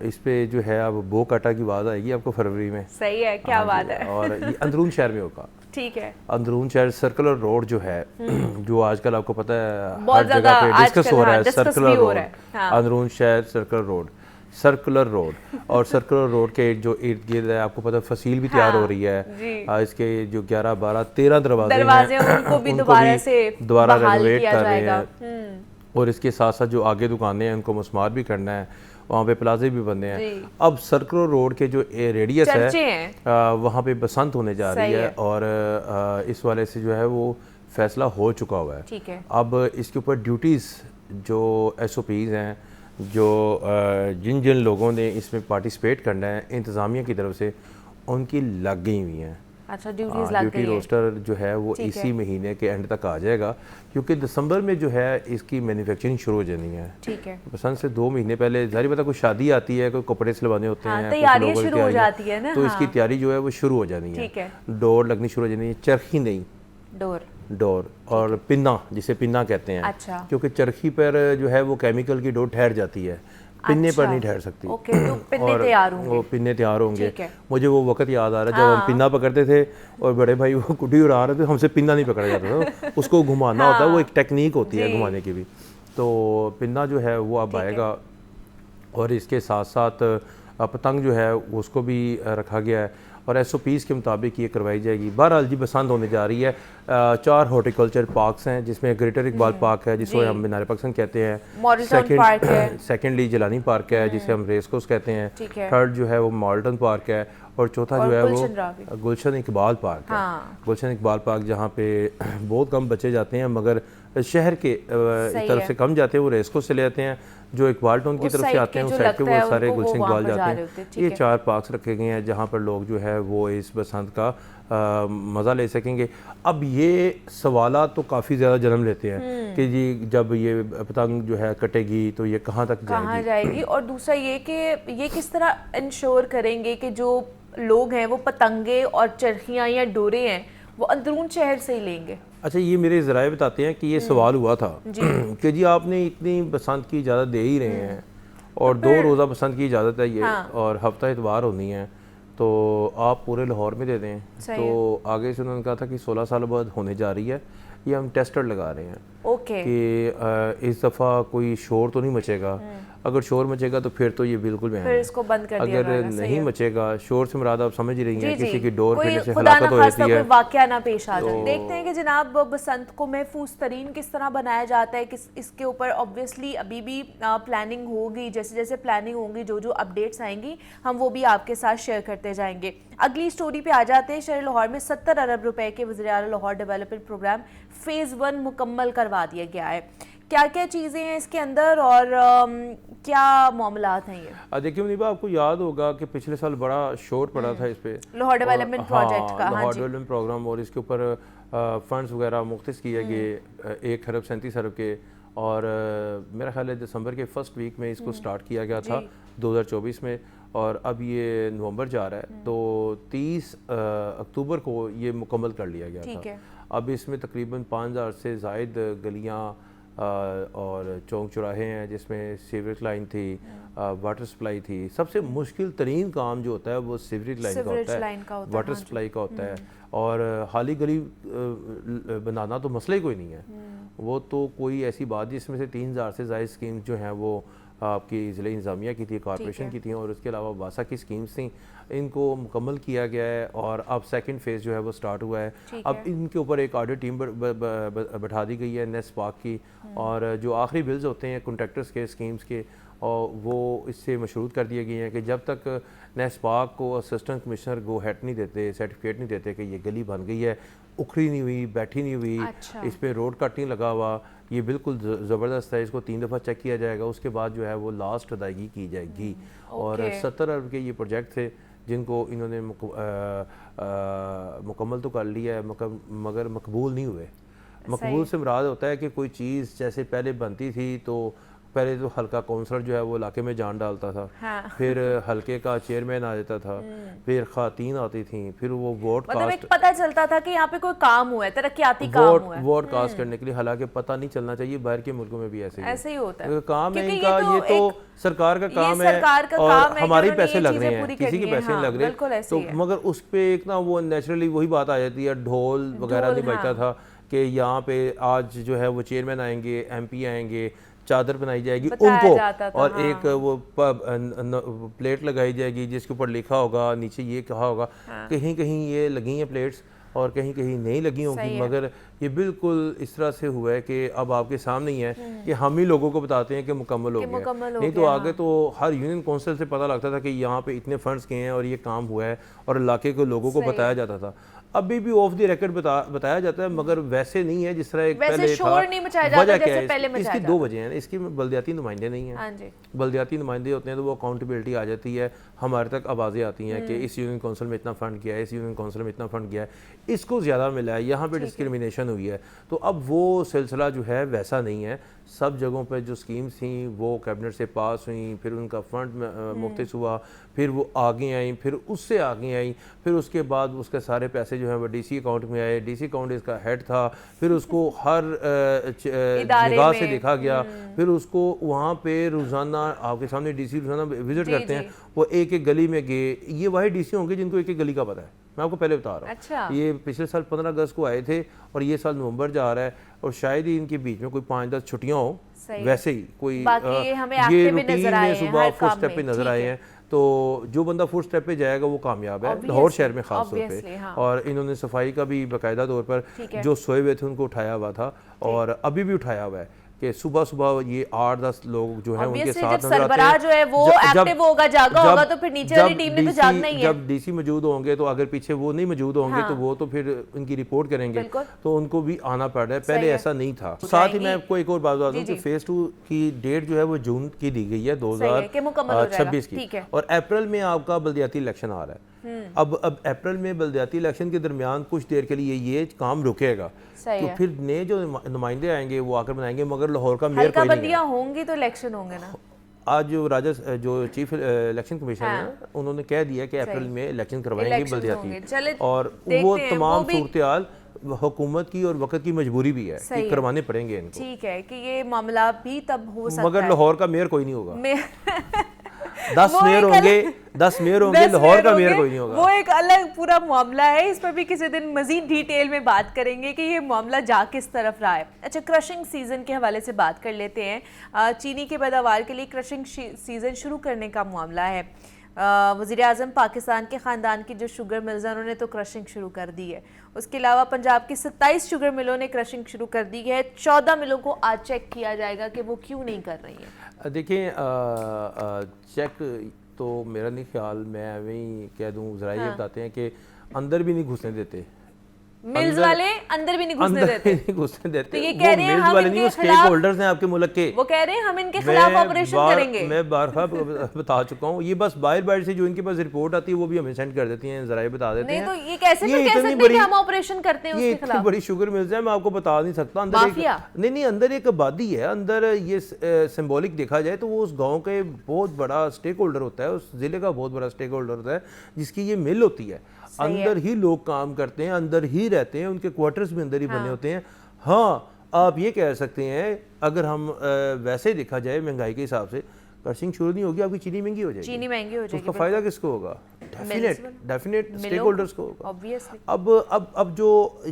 इस पे जो है अब बो काटा की बात आएगी आपको फरवरी में। सही है, क्या बात है। और ये अंदरून शहर में होगा। ठीक है। अंदरून शहर सर्कुलर रोड जो है जो आजकल आपको पता है हर जगह पे डिस्कस हो रहा है, सर्कुलर रोड, अंदरून शहर सर्कुलर रोड और सर्कुलर रोड के जो इर्द गिर्द है आपको पता फसील भी तैयार हो रही है। इसके जो 11, 12, 13 दरवाजे हैं उनको भी दोबारा रेनोवेट कर रहे हैं। और इसके साथ साथ जो आगे दुकानें हैं उनको मस्मार भी करना है, वहाँ पे प्लाजे भी बनने हैं। अब सर्कुलर रोड के जो रेडियस है वहाँ पे बसंत होने जा रही है और इस वाले से जो है वो फैसला हो चुका हुआ है। अब इसके ऊपर ड्यूटीज़ जो SOPs हैं, जो जिन जिन लोगों ने इसमें पार्टिसिपेट करना है इंतज़ामिया की तरफ से, उनकी लग गई हुई हैं। अच्छा, ड्यूटी रोस्टर जो है वो इसी महीने के एंड तक आ जाएगा, क्योंकि दिसंबर में जो है इसकी मैन्युफैक्चरिंग शुरू हो जानी है। ठीक है। बसंत से 2 महीने पहले जारी पता कोई शादी आती है, कोई कपड़े सिलवाने होते हैं, तैयारी शुरू हो जाती है ना, तो इसकी तैयारी जो है वो शुरू हो जानी है। डोर लगनी शुरू हो जानी है, चरखी नहीं, डोर और पिन्ना, जिसे पिन्ना कहते हैं। अच्छा। क्योंकि चरखी पर जो है वो केमिकल की डोर ठहर जाती है, पिन्ने पर नहीं ठहर सकती। ओके, तो पिन्ने तैयार होंगे, वो पिन्ने तैयार होंगे। मुझे वो वक्त याद आ रहा है जब हम पिन्ना पकड़ते थे और बड़े भाई वो कुटी उड़ा रहे थे, हमसे पिन्ना नहीं पकड़ा जाता था, उसको घुमाना होता है, वो एक टेक्निक होती है घुमाने की भी। तो पिन्ना जो है वो अब आएगा और इसके साथ साथ पतंग जो है उसको भी रखा गया है और SOPs के मुताबिक ये करवाई जाएगी। बहरहाल जी बसंत होने जा रही है। 4 हॉर्टिकल्चर पार्क्स हैं जिसमें ग्रेटर इकबाल पार्क है जिसको हम मीनार पसंद कहते हैं, सेकेंडली जलानी पार्क है जिसे हम रेस कोर्स कहते हैं, थर्ड जो है वो मॉडर्न पार्क है और चौथा जो है वो गुलशन इकबाल पार्क है। गुलशन इकबाल पार्क जहाँ पे बहुत कम बच्चे जाते हैं मगर शहर के तरफ से कम जाते हैं, वो रेस कोर्स चले जाते हैं। जो इकबाल टाउन की तरफ से आते हैं उस साइड पे वो सारे गुलशन इकबाल जाते हैं। ये 4 पार्क्स रखे गए हैं जहाँ पर लोग जो है वो इस बसंत का मज़ा ले सकेंगे। अब ये सवालात तो काफ़ी ज़्यादा जन्म लेते हैं कि जी जब ये पतंग जो है कटेगी तो ये कहाँ तक जाएगी और दूसरा ये कि ये किस तरह इंश्योर करेंगे कि जो लोग हैं वो पतंगे और चरखियाँ या डोरे हैं वो अंदरून शहर से ही लेंगे। अच्छा, ये मेरे ज़राए बताते हैं कि ये सवाल हुआ था कि जी आपने इतनी बसंत की इजाज़त दे ही रहे हैं और 2 रोज़ा बसंत की इजाज़त है ये और हफ्ता इतवार होनी है तो आप पूरे लाहौर में दे दें। तो आगे से उन्होंने कहा था कि 16 साल बाद होने जा रही है, ये हम टेस्टर लगा रहे हैं कि इस दफ़ा कोई शोर तो नहीं मचेगा। अगर शोर मचेगा तो फिर तो ये बिल्कुल बैन है, इसको बंद कर दिया अगर नहीं मचेगा, शोर से मुराद आप समझ ही रही हैं किसी की डोर फिरने से हलाकत हो जाती है, वाकया ना पेश आ जाए। देखते हैं कि जनाब बसंत को महफूज तरीन किस तरह बनाया जाता है, किस इसके ऊपर ऑब्वियसली अभी भी प्लानिंग होगी, जैसे जैसे प्लानिंग होगी जो जो अपडेट्स आएंगी हम वो भी आपके साथ शेयर करते जाएंगे। अगली स्टोरी पे आ जाते हैं। शहर लाहौर में 70 अरब रुपए के वज़ीर-ए-आला लाहौर डेवलपमेंट प्रोग्राम फेज़ 1 मुकम्मल करवा दिया गया है। क्या क्या चीज़ें हैं इसके अंदर और क्या मामलात हैं ये? देखिए मुनीबा, आपको याद होगा कि पिछले साल बड़ा शोर पड़ा था इस पे लाहौर डेवलपमेंट प्रोजेक्ट का, लाहौर डेवलपमेंट प्रोग्राम, और इसके ऊपर फंड्स वगैरह मुख्तस किए गए 1 अरब 37 अरब के, और मेरा ख्याल है दिसंबर के फर्स्ट वीक में इसको स्टार्ट किया गया था 2024 में और अब ये नवंबर जा रहा है तो 30 अक्टूबर को ये मुकम्मल कर लिया गया था। अब इसमें तकरीबन 5000 से ज़ायद गलियाँ और चौक चौराहे हैं जिसमें सीवरेज लाइन थी, वाटर सप्लाई थी। सबसे मुश्किल तरीन काम जो होता है वो सीवरेज लाइन का होता है, वाटर सप्लाई का होता है, और हाली गली बनाना तो मसला ही कोई नहीं है, वो तो कोई ऐसी बात जिसमें से 3000 से ज़ायद स्कीम्स जो हैं वो आपकी ज़िला इंतज़ामिया की थी, कॉर्पोरेशन की थी और उसके अलावा वासा की स्कीम्स थी, इनको मुकम्मल किया गया है और अब सेकंड फेज़ जो है वो स्टार्ट हुआ है। अब इनके ऊपर एक ऑडिट टीम बैठा दी गई है नेस्पाक की, और जो आखिरी बिल्स होते हैं कॉन्ट्रैक्टर्स के स्कीम्स के और वो इससे मशरूत कर दिए गए हैं कि जब तक नेस्पाक को असिस्टेंट कमिश्नर गो हेड नहीं देते, सर्टिफिकेट नहीं देते कि ये गली बन गई है, उखड़ी नहीं हुई, बैठी नहीं हुई, इस पर रोड कट नहीं लगा हुआ, ये बिल्कुल ज़बरदस्त है, इसको 3 दफ़ा चेक किया जाएगा, उसके बाद जो है वो लास्ट अदायगी की जाएगी। और 70 अरब के ये प्रोजेक्ट थे जिनको इन्होंने मुकम्मल तो कर लिया है मगर मकबूल नहीं हुए। मकबूल से मुराद होता है कि कोई चीज़ जैसे पहले बनती थी तो पहले तो हल्का काउंसलर जो है वो इलाके में जान डालता था, फिर हल्के का चेयरमैन आ जाता था, फिर खातीन आती थी, फिर वो वोट मतलब एक पता चलता था कि यहाँ पे कोई काम हुआ है, तरक्याती काम हुआ है, वोट कास्ट करने के लिए। हालांकि पता नहीं चलना चाहिए, बाहर के मुल्कों में भी ऐसे ही होता है। काम है इनका, ये तो सरकार का काम है और हमारे पैसे लग रहे हैं, किसी के पैसे नहीं लग रहे, तो मगर उस पर एक ना वो नेचुरली वही बात आ जाती है, ढोल वगैरह नहीं बजता था कि यहाँ पे आज जो है वो चेयरमैन आएंगे, MP आएंगे, चादर बनाई जाएगी उनको और एक वो प्लेट लगाई जाएगी जिसके ऊपर लिखा होगा, नीचे ये कहा होगा, कहीं कहीं ये लगी हैं प्लेट्स और कहीं कहीं नहीं लगी होंगी, मगर ये बिल्कुल इस तरह से हुआ है कि अब आपके सामने ही है कि हम ही लोगों को बताते हैं कि मुकम्मल हो गया, नहीं तो आगे तो हर यूनियन काउंसिल से पता लगता था कि यहाँ पे इतने फंड्स गए हैं और ये काम हुआ है और इलाके के लोगों को बताया जाता था। अभी भी ऑफ द रिकॉर्ड बताया जाता है मगर वैसे नहीं है जिस तरह एक पहले था। वजह क्या है? इसकी 2 वजह हैं। इसकी बल्दियाती नुमाइंदे नहीं हैं, बल्दियाती नुमाइंदे होते हैं तो वो अकाउंटेबिलिटी आ जाती है, हमारे तक आवाज़ें आती हैं कि इस यूनियन काउंसिल में इतना फंड गया है, इस यूनियन काउंसिल में इतना फंड गया है, इसको ज़्यादा मिला है, यहाँ पे डिस्क्रिमिनेशन हुई है। तो अब वो सिलसिला जो है वैसा नहीं है सब जगहों पे जो स्कीम्स थी वो कैबिनेट से पास हुई, फिर उनका फंड मुख्तस हुआ, फिर वो आगे आई, फिर उससे आगे आई, फिर उसके बाद उसके सारे पैसे जो हैं वो डीसी अकाउंट में आए। डीसी अकाउंट इसका हेड था, फिर उसको हर निगाह से देखा गया, फिर उसको वहाँ पे रोज़ाना आपके सामने डीसी रोज़ाना विजिट करते हैं, वो एक एक गली में गए। ये वही डीसी होंगे जिनको एक एक गली का पता है, मैं आपको पहले बता रहा हूँ। अच्छा। ये पिछले साल 15 अगस्त को आए थे और ये साल नवंबर जा रहा है और शायद ही इनके बीच में कोई 5-10 छुट्टियाँ हो, वैसे ही कोई ये रूटीन में सुबह फुट स्टेप पे नजर आए हैं। तो जो बंदा फुट स्टेप पे जाएगा वो कामयाब है, लाहौर शहर में खास तौर पे। और इन्होंने सफाई का भी बाकायदा तौर पर जो सोए हुए थे उनको उठाया हुआ था और अभी भी उठाया हुआ है कि सुबह सुबह ये 8-10 लोग जो हैं उनके साथ सरबराह जो है वो एक्टिव होगा, जागा होगा, तो फिर नीचे वाली टीम ने तो जागना ही है। जब डीसी मौजूद होंगे तो अगर पीछे वो नहीं मौजूद होंगे तो वो तो फिर उनकी रिपोर्ट करेंगे, तो उनको भी आना पड़ रहा है, पहले ऐसा नहीं था। साथ ही मैं आपको एक और बात बता दूं कि फेज 2 की डेट जो है वो जून की दी गई है 2026 की, और अप्रैल में आपका बल्दियाती इलेक्शन आ रहा है। अब अप्रैल में बल्दियाती इलेक्शन के दरमियान कुछ देर के लिए ये काम रुकेगा, तो फिर नए जो नुमाइंदे आएंगे वो आकर बनाएंगे, मगर लाहौर का मेयर कोई नहीं है। होंगी तो इलेक्शन होंगे ना। आज जो चीफ इलेक्शन कमीशन है उन्होंने कह दिया कि अप्रैल में इलेक्शन करवाएंगे बल्दियाती, और वो तमाम सूरत हुकूमत की और वक्त की मजबूरी भी है कि करवाने पड़ेंगे इनको। ठीक है कि ये मामला भी तब हो सकता है, मगर लाहौर का मेयर कोई नहीं होगा। 10 मेयर होंगे, 10 मेयर होंगे, लाहौर का मेयर कोई नहीं होगा। वो एक अलग पूरा मामला है, इस पर भी किसी दिन मजीद डिटेल में बात करेंगे कि ये मामला जा किस तरफ रहा है। अच्छा, क्रशिंग सीजन के हवाले से बात कर लेते हैं। चीनी के पैदावार के लिए क्रशिंग सीजन शुरू करने का मामला है। वज़ीर आज़म पाकिस्तान के ख़ानदान की जो शुगर मिल्स हैं उन्होंने तो क्रशिंग शुरू कर दी है। उसके अलावा पंजाब की 27 शुगर मिलों ने क्रशिंग शुरू कर दी है। 14 मिलों को आज चेक किया जाएगा कि वो क्यों नहीं कर रही हैं। देखिए चेक तो मेरा नहीं ख्याल, मैं वही कह दूँ, ज़रा ये बताते हैं कि अंदर भी नहीं घुसने देते, मिल्स वाले अंदर भी नहीं घुसने देते। तो ये कह रहे हैं हम इनके स्टेक होल्डर्स हैं आपके मुल्क के, वो कह रहे हैं हम इनके खिलाफ ऑपरेशन करेंगे। मैं बार-बार बता चुका हूँ, ये बस बाहर से जो इनके पास रिपोर्ट आती है वो भी हमें सेंड कर देती हैं, जरा बता देते हैं। नहीं तो ये कैसे कह सकते हैं कि हम ऑपरेशन करते हैं उसके खिलाफ? ये इतनी बड़ी शुगर मिल्स है, मैं आपको बता नहीं सकता। अंदर एक आबादी है, अंदर ये सिंबॉलिक देखा जाए तो वो उस गाँव का बहुत बड़ा स्टेक होल्डर होता है, उस जिले का बहुत बड़ा स्टेक होल्डर होता है जिसकी ये मिल होती है। अंदर ही लोग काम करते हैं, अंदर ही रहते हैं, उनके क्वार्टर्स भी अंदर ही बने होते हैं। हाँ, आप ये कह सकते हैं अगर हम वैसे देखा जाए महंगाई के हिसाब से, क्रशिंग शुरू नहीं होगी, आपकी चीनी महंगी हो जाएगी। चीनी महंगी हो जाएगी, उसका फायदा किसको होगा? डेफिनेट स्टेक होल्डर्स को होगा। ऑब्वियसली। अब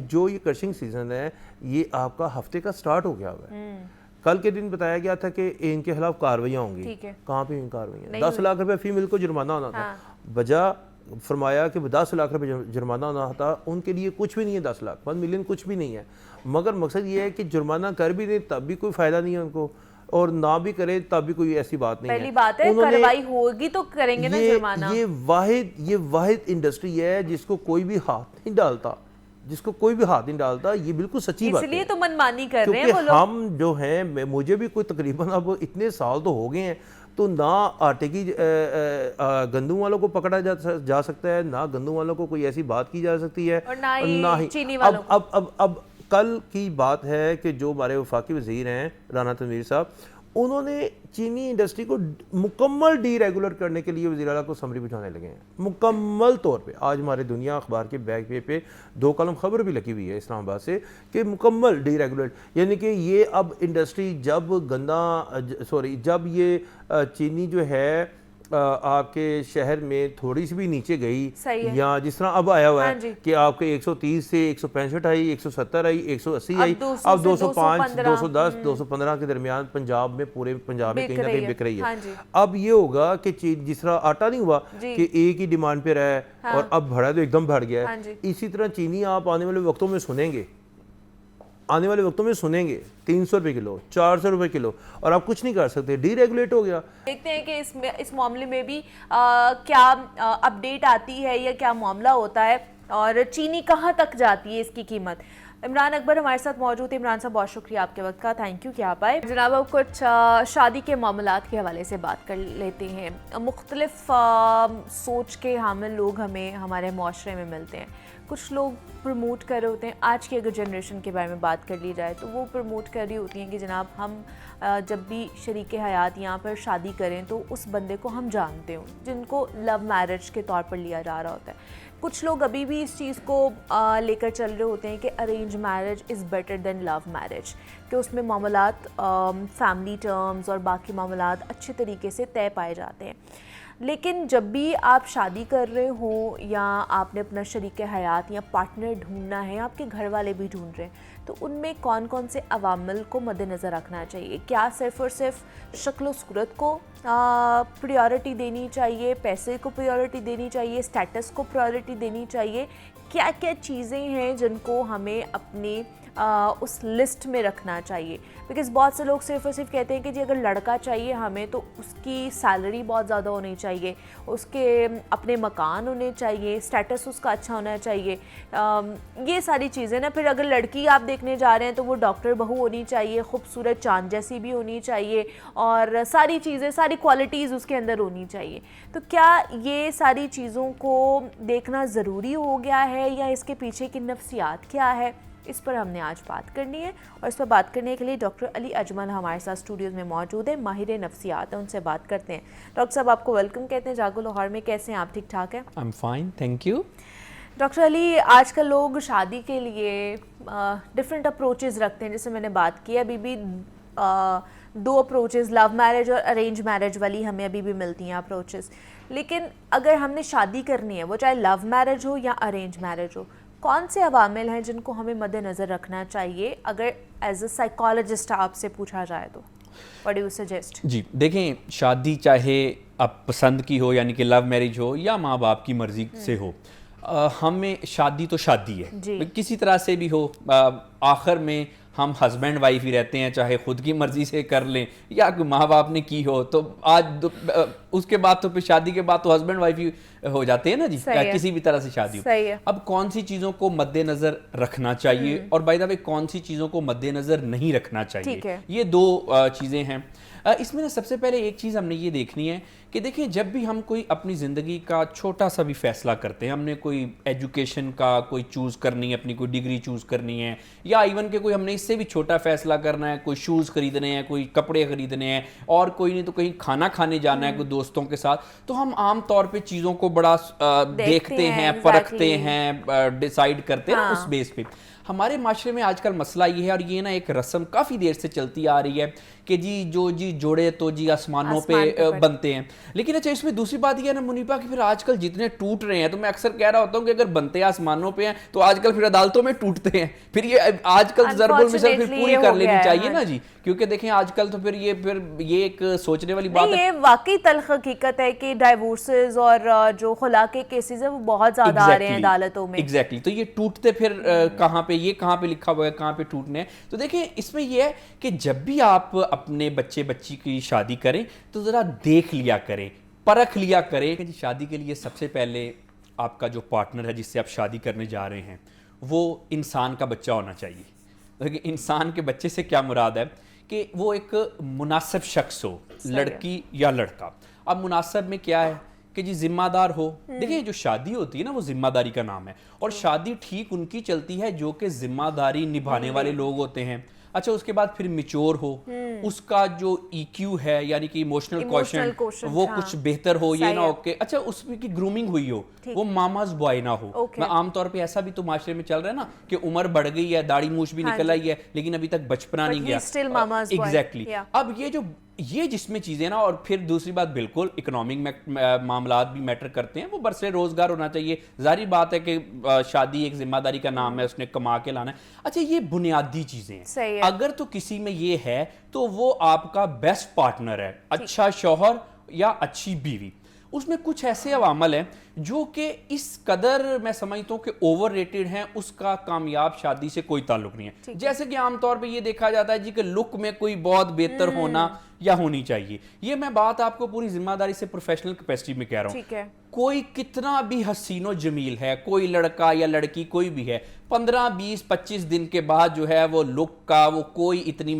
जो ये क्रशिंग सीजन है ये आपका हफ्ते का स्टार्ट हो गया हुआ है। कल के दिन बताया गया था कि इनके खिलाफ कार्रवाइयाँ होंगी, कहाँ पे कार्रवाइयाँ? 10 लाख रुपए फी मिल को जुर्माना होना था, बजा फरमाया कि 10 लाख रुपए जुर्माना होना था। उनके लिए कुछ भी नहीं है, 10 लाख 1 मिलियन कुछ भी नहीं है, मगर मकसद ये है कि जुर्माना कर भी दे तब भी कोई फ़ायदा नहीं है उनको, और ना भी करे तब भी कोई ऐसी बात नहीं है। पहली बात है कार्रवाई होगी तो करेंगे ना जुर्माना। ये वाहिद इंडस्ट्री है जिसको कोई भी हाथ नहीं डालता, ये बिल्कुल सच्ची बात है। इसलिए तो मनमानी कर रहे हैं वो लोग। हम जो हैं, मुझे भी कोई तकरीबन अब इतने साल तो हो गए हैं, तो ना आटे की गंदम वालों को पकड़ा जा सकता है, ना गंदम वालों को कोई ऐसी बात की जा सकती है, और ना ही चीनी वालों। अब कल की बात है कि जो हमारे वफाकी वज़ीर हैं राना तनवीर साहब, उन्होंने चीनी इंडस्ट्री को मुकम्मल डीरेगुलर करने के लिए वज़ीर आला को समरी भिजवाने लगे हैं, मुकम्मल तौर पे। आज हमारे दुनिया अखबार के बैक पे 2 कॉलम खबर भी लगी हुई है इस्लामाबाद से कि मुकम्मल डीरेगुलर, यानी कि ये अब इंडस्ट्री जब ये चीनी जो है आपके शहर में थोड़ी सी भी नीचे गई, या जिस तरह अब आया हुआ है कि आपके 130 से 165 आई, 170 आई, 180 आई, अब 205, 210, 215 के दरमियान पंजाब में, पूरे पंजाब में कहीं ना कहीं बिक रही है। अब ये होगा कि जिस तरह आटा नहीं हुआ कि एक ही डिमांड पे रहा है और अब बढ़ा तो एकदम बढ़ गया है, इसी तरह चीनी आप आने वाले वक्तों में सुनेंगे, 300 रुपए किलो, 400 रुपए किलो, और आप कुछ नहीं कर सकते, डीरेगुलेट हो गया। देखते हैं कि इस मामले में भी क्या अपडेट आती है या क्या मामला होता है, और चीनी कहाँ तक जाती है, इसकी कीमत। इमरान अकबर हमारे साथ मौजूद है। इमरान साहब, बहुत शुक्रिया आपके वक्त का, थैंक यू कि आप आए। जनाब, अब कुछ शादी के मामलात के हवाले से बात कर लेते हैं। मुख्तलिफ सोच के हामिल लोग हमें हमारे माशरे में मिलते हैं। कुछ लोग प्रमोट कर रहे होते हैं, आज की अगर जनरेशन के बारे में बात कर ली जाए तो वो प्रमोट कर रही होती हैं कि जनाब हम जब भी शरीक हयात यहाँ पर शादी करें तो उस बंदे को हम जानते हो, जिनको लव मैरिज के तौर पर लिया जा रहा होता है। कुछ लोग अभी भी इस चीज़ को लेकर चल रहे होते हैं कि arrange marriage is better than love marriage, कि उसमें मामलात फैमिली टर्म्स और बाकी मामलात अच्छे तरीके से तय पाए जाते हैं। लेकिन जब भी आप शादी कर रहे हो या आपने अपना शरीक हयात या पार्टनर ढूंढना है, आपके घर वाले भी ढूंढ रहे हैं, तो उनमें कौन कौन से अवामिल को मद्देनज़र रखना चाहिए? क्या सिर्फ़ और सिर्फ शक्ल सूरत को प्रायोरिटी देनी चाहिए, पैसे को प्रायोरिटी देनी चाहिए, स्टेटस को प्रायोरिटी देनी चाहिए? क्या क्या चीज़ें हैं जिनको हमें अपनी उस लिस्ट में रखना चाहिए? बिकॉज़ बहुत से लोग सिर्फ और सिर्फ कहते हैं कि जी अगर लड़का चाहिए हमें तो उसकी सैलरी बहुत ज़्यादा होनी चाहिए, उसके अपने मकान होने चाहिए, स्टेटस उसका अच्छा होना चाहिए, ये सारी चीज़ें ना। फिर अगर लड़की आप देखने जा रहे हैं तो वो डॉक्टर बहू होनी चाहिए, खूबसूरत चाँद जैसी भी होनी चाहिए और सारी चीज़ें, सारी क्वालिटीज़ उसके अंदर होनी चाहिए। तो क्या ये सारी चीज़ों को देखना ज़रूरी हो गया है या इसके पीछे की नफ्सियात क्या है? इस पर हमने आज बात करनी है और इस पर बात करने के लिए डॉक्टर अली अजमल हमारे साथ स्टूडियोज़ में मौजूद है, माहिर नफ्सियात है, उनसे बात करते हैं। डॉक्टर साहब आपको वेलकम कहते हैं जागो लाहौर में, कैसे हैं आप? ठीक ठाक हैं? I am fine, thank you. Doctor Ali, आजकल लोग शादी के लिए डिफरेंट अप्रोचेज़ रखते हैं, जैसे मैंने बात की अभी भी दो अप्रोचेज़, लव मैरिज और अरेंज मैरिज वाली हमें अभी भी मिलती हैं अप्रोचेज़। लेकिन अगर हमने शादी करनी है, वो चाहे लव मैरिज हो या अरेंज मैरिज हो, कौन से अवामिल हैं जिनको हमें मद्देनज़र रखना चाहिए अगर एज अ साइकोलॉजिस्ट आपसे पूछा जाए तो? What do you suggest? जी देखें, शादी चाहे आप पसंद की हो यानी कि लव मैरिज हो या माँ बाप की मर्ज़ी से हो, हमें शादी तो शादी है, किसी तरह से भी हो। आखिर में हम हस्बैंड वाइफ ही रहते हैं, चाहे खुद की मर्जी से कर लें या माँ बाप ने की हो, तो आज उसके बाद तो फिर शादी के बाद तो हस्बैंड वाइफ ही हो जाते हैं ना जी, किसी भी तरह से शादी हो। अब कौन सी चीज़ों को मद्देनज़र रखना चाहिए और बाय द वे कौन सी चीज़ों को मद्देनज़र नहीं रखना चाहिए, ये दो चीज़ें हैं। इसमें ना सबसे पहले एक चीज़ हमने ये देखनी है कि देखिए, जब भी हम कोई अपनी ज़िंदगी का छोटा सा भी फ़ैसला करते हैं, हमने कोई एजुकेशन का कोई चूज़ करनी है, अपनी कोई डिग्री चूज़ करनी है, या इवन के कोई हमने इससे भी छोटा फ़ैसला करना है, कोई शूज़ खरीदने हैं, कोई कपड़े खरीदने हैं, और कोई नहीं तो कहीं खाना खाने जाना है कोई दोस्तों के साथ, तो हम आम तौर पे चीज़ों को बड़ा देखते हैं, परखते हैं, डिसाइड करते हैं उस बेस पे। हमारे माशरे में आजकल मसला ये है, और ये ना एक रस्म काफ़ी देर से चलती आ रही है कि जी जोड़े तो जी आसमानों पे बनते हैं। लेकिन अच्छा, इसमें दूसरी बात ये है ना मुनीबा, कि फिर आजकल जितने टूट रहे हैं, तो मैं अक्सर कह रहा होता हूँ कि अगर बनते आसमानों पे हैं तो आजकल फिर अदालतों में टूटते हैं। फिर ये आजकल ज़रबुल मिसल फिर पूरी कर लेनी चाहिए ना जी, क्योंकि देखें आजकल तो फिर ये एक सोचने वाली बात है। ये वाकई तल्ख हकीकत है कि डाइवोर्सेस और जो खुला के केसेस है वो बहुत ज़्यादा आ रहे हैं अदालतों में। एग्जैक्टली, तो ये टूटते फिर कहाँ पे, ये कहाँ पे लिखा हुआ है, कहाँ पे टूटने हैं। तो देखिए, इसमें ये है कि जब भी आप अपने बच्चे बच्ची की शादी करें तो ज़रा देख लिया करें, परख लिया करें कि शादी के लिए सबसे पहले आपका जो पार्टनर है जिससे आप शादी करने जा रहे हैं वो इंसान का बच्चा होना चाहिए। देखिए, इंसान के बच्चे से क्या मुराद है कि वो एक मुनासिब शख्स हो, लड़की या लड़का। अब मुनासिब में क्या है कि जी जिम्मेदार हो। देखिए, जो शादी होती है ना वो जिम्मेदारी का नाम है, और शादी ठीक उनकी चलती है जो कि जिम्मेदारी निभाने वाले लोग होते हैं। अच्छा, उसके बाद फिर मैच्योर हो, उसका जो EQ है यानी कि इमोशनल क्वोशेंट वो कुछ बेहतर हो, ये ना हो कि अच्छा उसमें की ग्रूमिंग हुई हो, वो मामाज बॉय ना हो। मैं आमतौर पे ऐसा भी तो माशरे में चल रहा है ना कि उम्र बढ़ गई है, दाढ़ी मूछ भी निकल आई है, लेकिन अभी तक बचपना नहीं गया। एग्जैक्टली। अब ये जिसमें चीज़ें ना, और फिर दूसरी बात बिल्कुल इकोनॉमिक मामलात भी मैटर करते हैं, वो बरसे रोज़गार होना चाहिए। जाहिर बात है कि शादी एक जिम्मेदारी का नाम है, उसने कमा के लाना है। अच्छा, ये बुनियादी चीज़ें हैं। अगर तो किसी में ये है तो वो आपका बेस्ट पार्टनर है, अच्छा शौहर या अच्छी बीवी। उसमें कुछ ऐसे अवामल हैं जो कि इस कदर मैं समझता हूँ कि ओवररेटेड हैं, उसका कामयाब शादी से कोई ताल्लुक नहीं है। जैसे कि आमतौर पे ये देखा जाता है जी कि लुक में कोई बहुत बेहतर होना या होनी चाहिए। ये मैं बात आपको पूरी जिम्मेदारी से प्रोफेशनल कैपेसिटी में कह रहा हूँ। कोई कितना भी हसीनो जमील है, कोई लड़का या लड़की कोई भी है, 15, 20, 25 दिन के बाद जो है वो लुक का वो कोई इतनी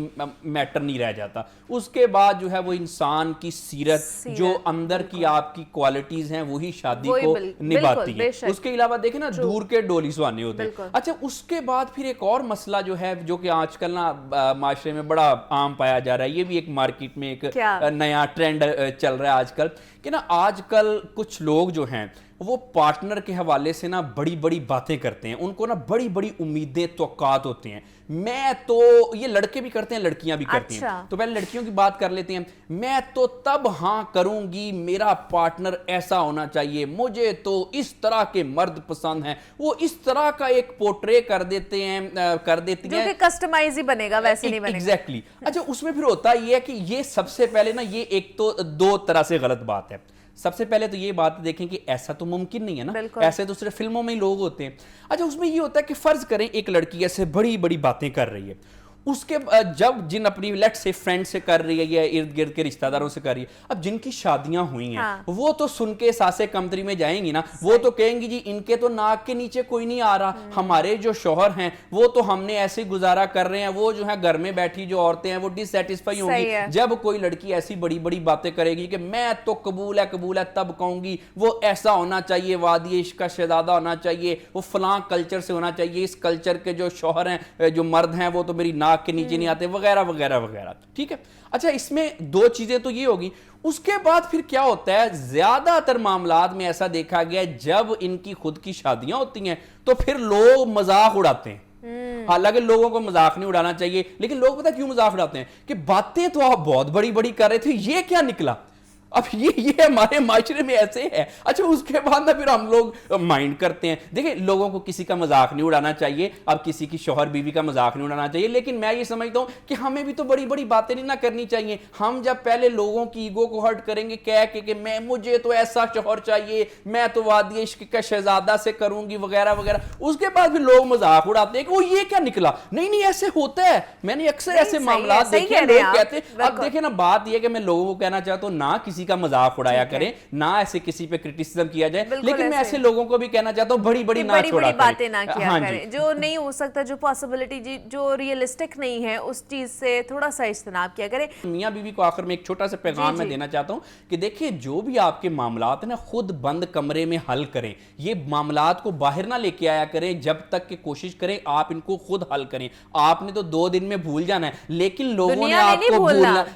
मैटर नहीं रह जाता। उसके बाद जो है वो इंसान की सीरत जो अंदर की आपकी क्वालिटीज हैं वही शादी को निभाती है। उसके अलावा देखें ना, दूर के डोली सुहाने होते हैं। अच्छा, उसके बाद फिर एक और मसला जो है जो कि आजकल ना माशरे में बड़ा आम पाया जा रहा है, ये भी एक मार्केट में एक नया ट्रेंड चल रहा है आजकल, कि ना आजकल कुछ लोग जो हैं वो पार्टनर के हवाले से ना बड़ी बड़ी बातें करते हैं, उनको ना बड़ी बड़ी उम्मीदें तवक्कात होती हैं। मैं तो, ये लड़के भी करते हैं लड़कियां भी करती हैं, तो पहले लड़कियों की बात कर लेते हैं। मैं तो तब हाँ करूंगी, मेरा पार्टनर ऐसा होना चाहिए, मुझे तो इस तरह के मर्द पसंद हैं, वो इस तरह का एक पोर्ट्रे कर देती हैं जो कि कस्टमाइज ही बनेगा, वैसे नहीं बनेगा। एग्जैक्टली। अच्छा, उसमें फिर होता ये है कि ये सबसे पहले ना, ये एक तो दो तरह से गलत बात है। सबसे पहले तो ये बात देखें कि ऐसा तो मुमकिन नहीं है ना, ऐसे तो सिर्फ फिल्मों में ही लोग होते हैं। अच्छा, उसमें ये होता है कि फर्ज करें एक लड़की ऐसे बड़ी बड़ी बातें कर रही है, उसके जब जिन अपनी लेट से फ्रेंड से कर रही है या इर्द गिर्द के रिश्तेदारों से कर रही है, अब जिनकी शादियां हुई हैं वो तो सुन के सासे कमतरी में जाएंगी ना, वो तो कहेंगी जी इनके तो नाक के नीचे कोई नहीं आ रहा, हमारे जो शौहर हैं वो तो हमने ऐसे गुजारा कर रहे हैं, वो जो है घर में बैठी जो औरतें हैं वो डिससेटिस्फाई होंगी जब कोई लड़की ऐसी बड़ी बड़ी बातें करेगी कि मैं तो कबूल है तब कहूंगी, वो ऐसा होना चाहिए, वादी इश्क का शहजादा होना चाहिए, वो फलां कल्चर से होना चाहिए, इस कल्चर के जो शौहर हैं जो मर्द हैं वो तो मेरी नाक के नीचे नहीं आते, वगैरह वगैरह वगैरह। ठीक है। अच्छा, इसमें दो चीजें तो ये होगी। उसके बाद फिर क्या होता है, ज्यादातर मामलात में ऐसा देखा गया है जब इनकी खुद की शादियां होती हैं तो फिर लोग मजाक उड़ाते हैं। हालांकि लोगों को मजाक नहीं उड़ाना चाहिए, लेकिन लोग पता क्यों मजाक उड़ाते हैं कि बातें तो आप बहुत बड़ी बड़ी कर रहे थे, ये क्या निकला। अब ये हमारे माशरे में ऐसे है। अच्छा, उसके बाद ना फिर हम लोग माइंड करते हैं। देखिए, लोगों को किसी का मजाक नहीं उड़ाना चाहिए, अब किसी की शौहर बीवी का मजाक नहीं उड़ाना चाहिए, लेकिन मैं ये समझता हूं कि हमें भी तो बड़ी बड़ी बातें नहीं ना करनी चाहिए। हम जब पहले लोगों की ईगो को हर्ट करेंगे कह के कि मैं, मुझे तो ऐसा शौहर चाहिए, मैं तो वादी इश्क का शहजादा से करूंगी वगैरह वगैरह, उसके बाद फिर लोग मजाक उड़ाते हैं कि वो ये क्या निकला। नहीं नहीं, ऐसे होता है, मैंने अक्सर ऐसे मामला देखे, लोग कहते हैं। अब देखे ना, बात यह कि मैं लोगों को कहना चाहता हूं ना किसी का मजाक उड़ाया करें, ना ऐसे किसी पे क्रिटिसिज्म किया जाए, लेकिन मैं ऐसे लोगों को भी कहना चाहता हूं बड़ी बड़ी ना छोड़ा करें, बातें ना किया करें, जो नहीं हो सकता, जो पॉसिबिलिटी जो रियलिस्टिक नहीं है उस चीज से थोड़ा सा इज्तनाब किया करें। मियां बीवी को आखिर में एक छोटा सा पैगाम मैं देना चाहता हूं कि देखिए, जो भी आपके मामलात है ना, खुद बंद कमरे में हल करें। ये मामलात को बाहर ना लेके आया करें, जब तक कि कोशिश करें आप इनको खुद हल करें। आपने तो 2 दिन में भूल जाना है, लेकिन लोगों ने आपको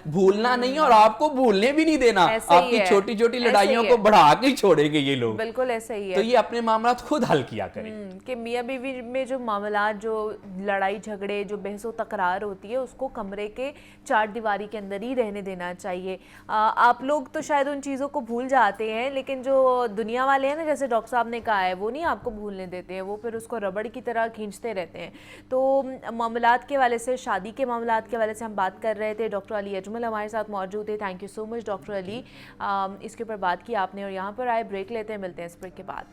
भूलना नहीं और आपको भूलने भी नहीं देना। आपकी छोटी छोटी लड़ाइयों को बढ़ा के छोड़ेंगे ये लोग। बिल्कुल ऐसा ही है। तो ये अपने मामला खुद हल किया करें कि मियां बीवी में जो मामला, जो लड़ाई झगड़े, जो बहसो तकरार होती है, उसको कमरे के 4 दीवारी के अंदर ही रहने देना चाहिए। आप लोग तो शायद उन चीज़ों को भूल जाते हैं, लेकिन जो दुनिया वाले हैं ना, जैसे डॉक्टर साहब ने कहा है, वो नहीं आपको भूलने देते हैं, वो फिर उसको रबड़ की तरह खींचते रहते हैं। तो मामलात के वाले से, शादी के मामलात के वाले से हम बात कर रहे थे। डॉक्टर अली अजमल हमारे साथ मौजूद है। Thank you so much doctor Ali, इसके ऊपर बात की आपने और यहाँ पर आए। ब्रेक लेते हैं, मिलते हैं इस ब्रेक के बाद।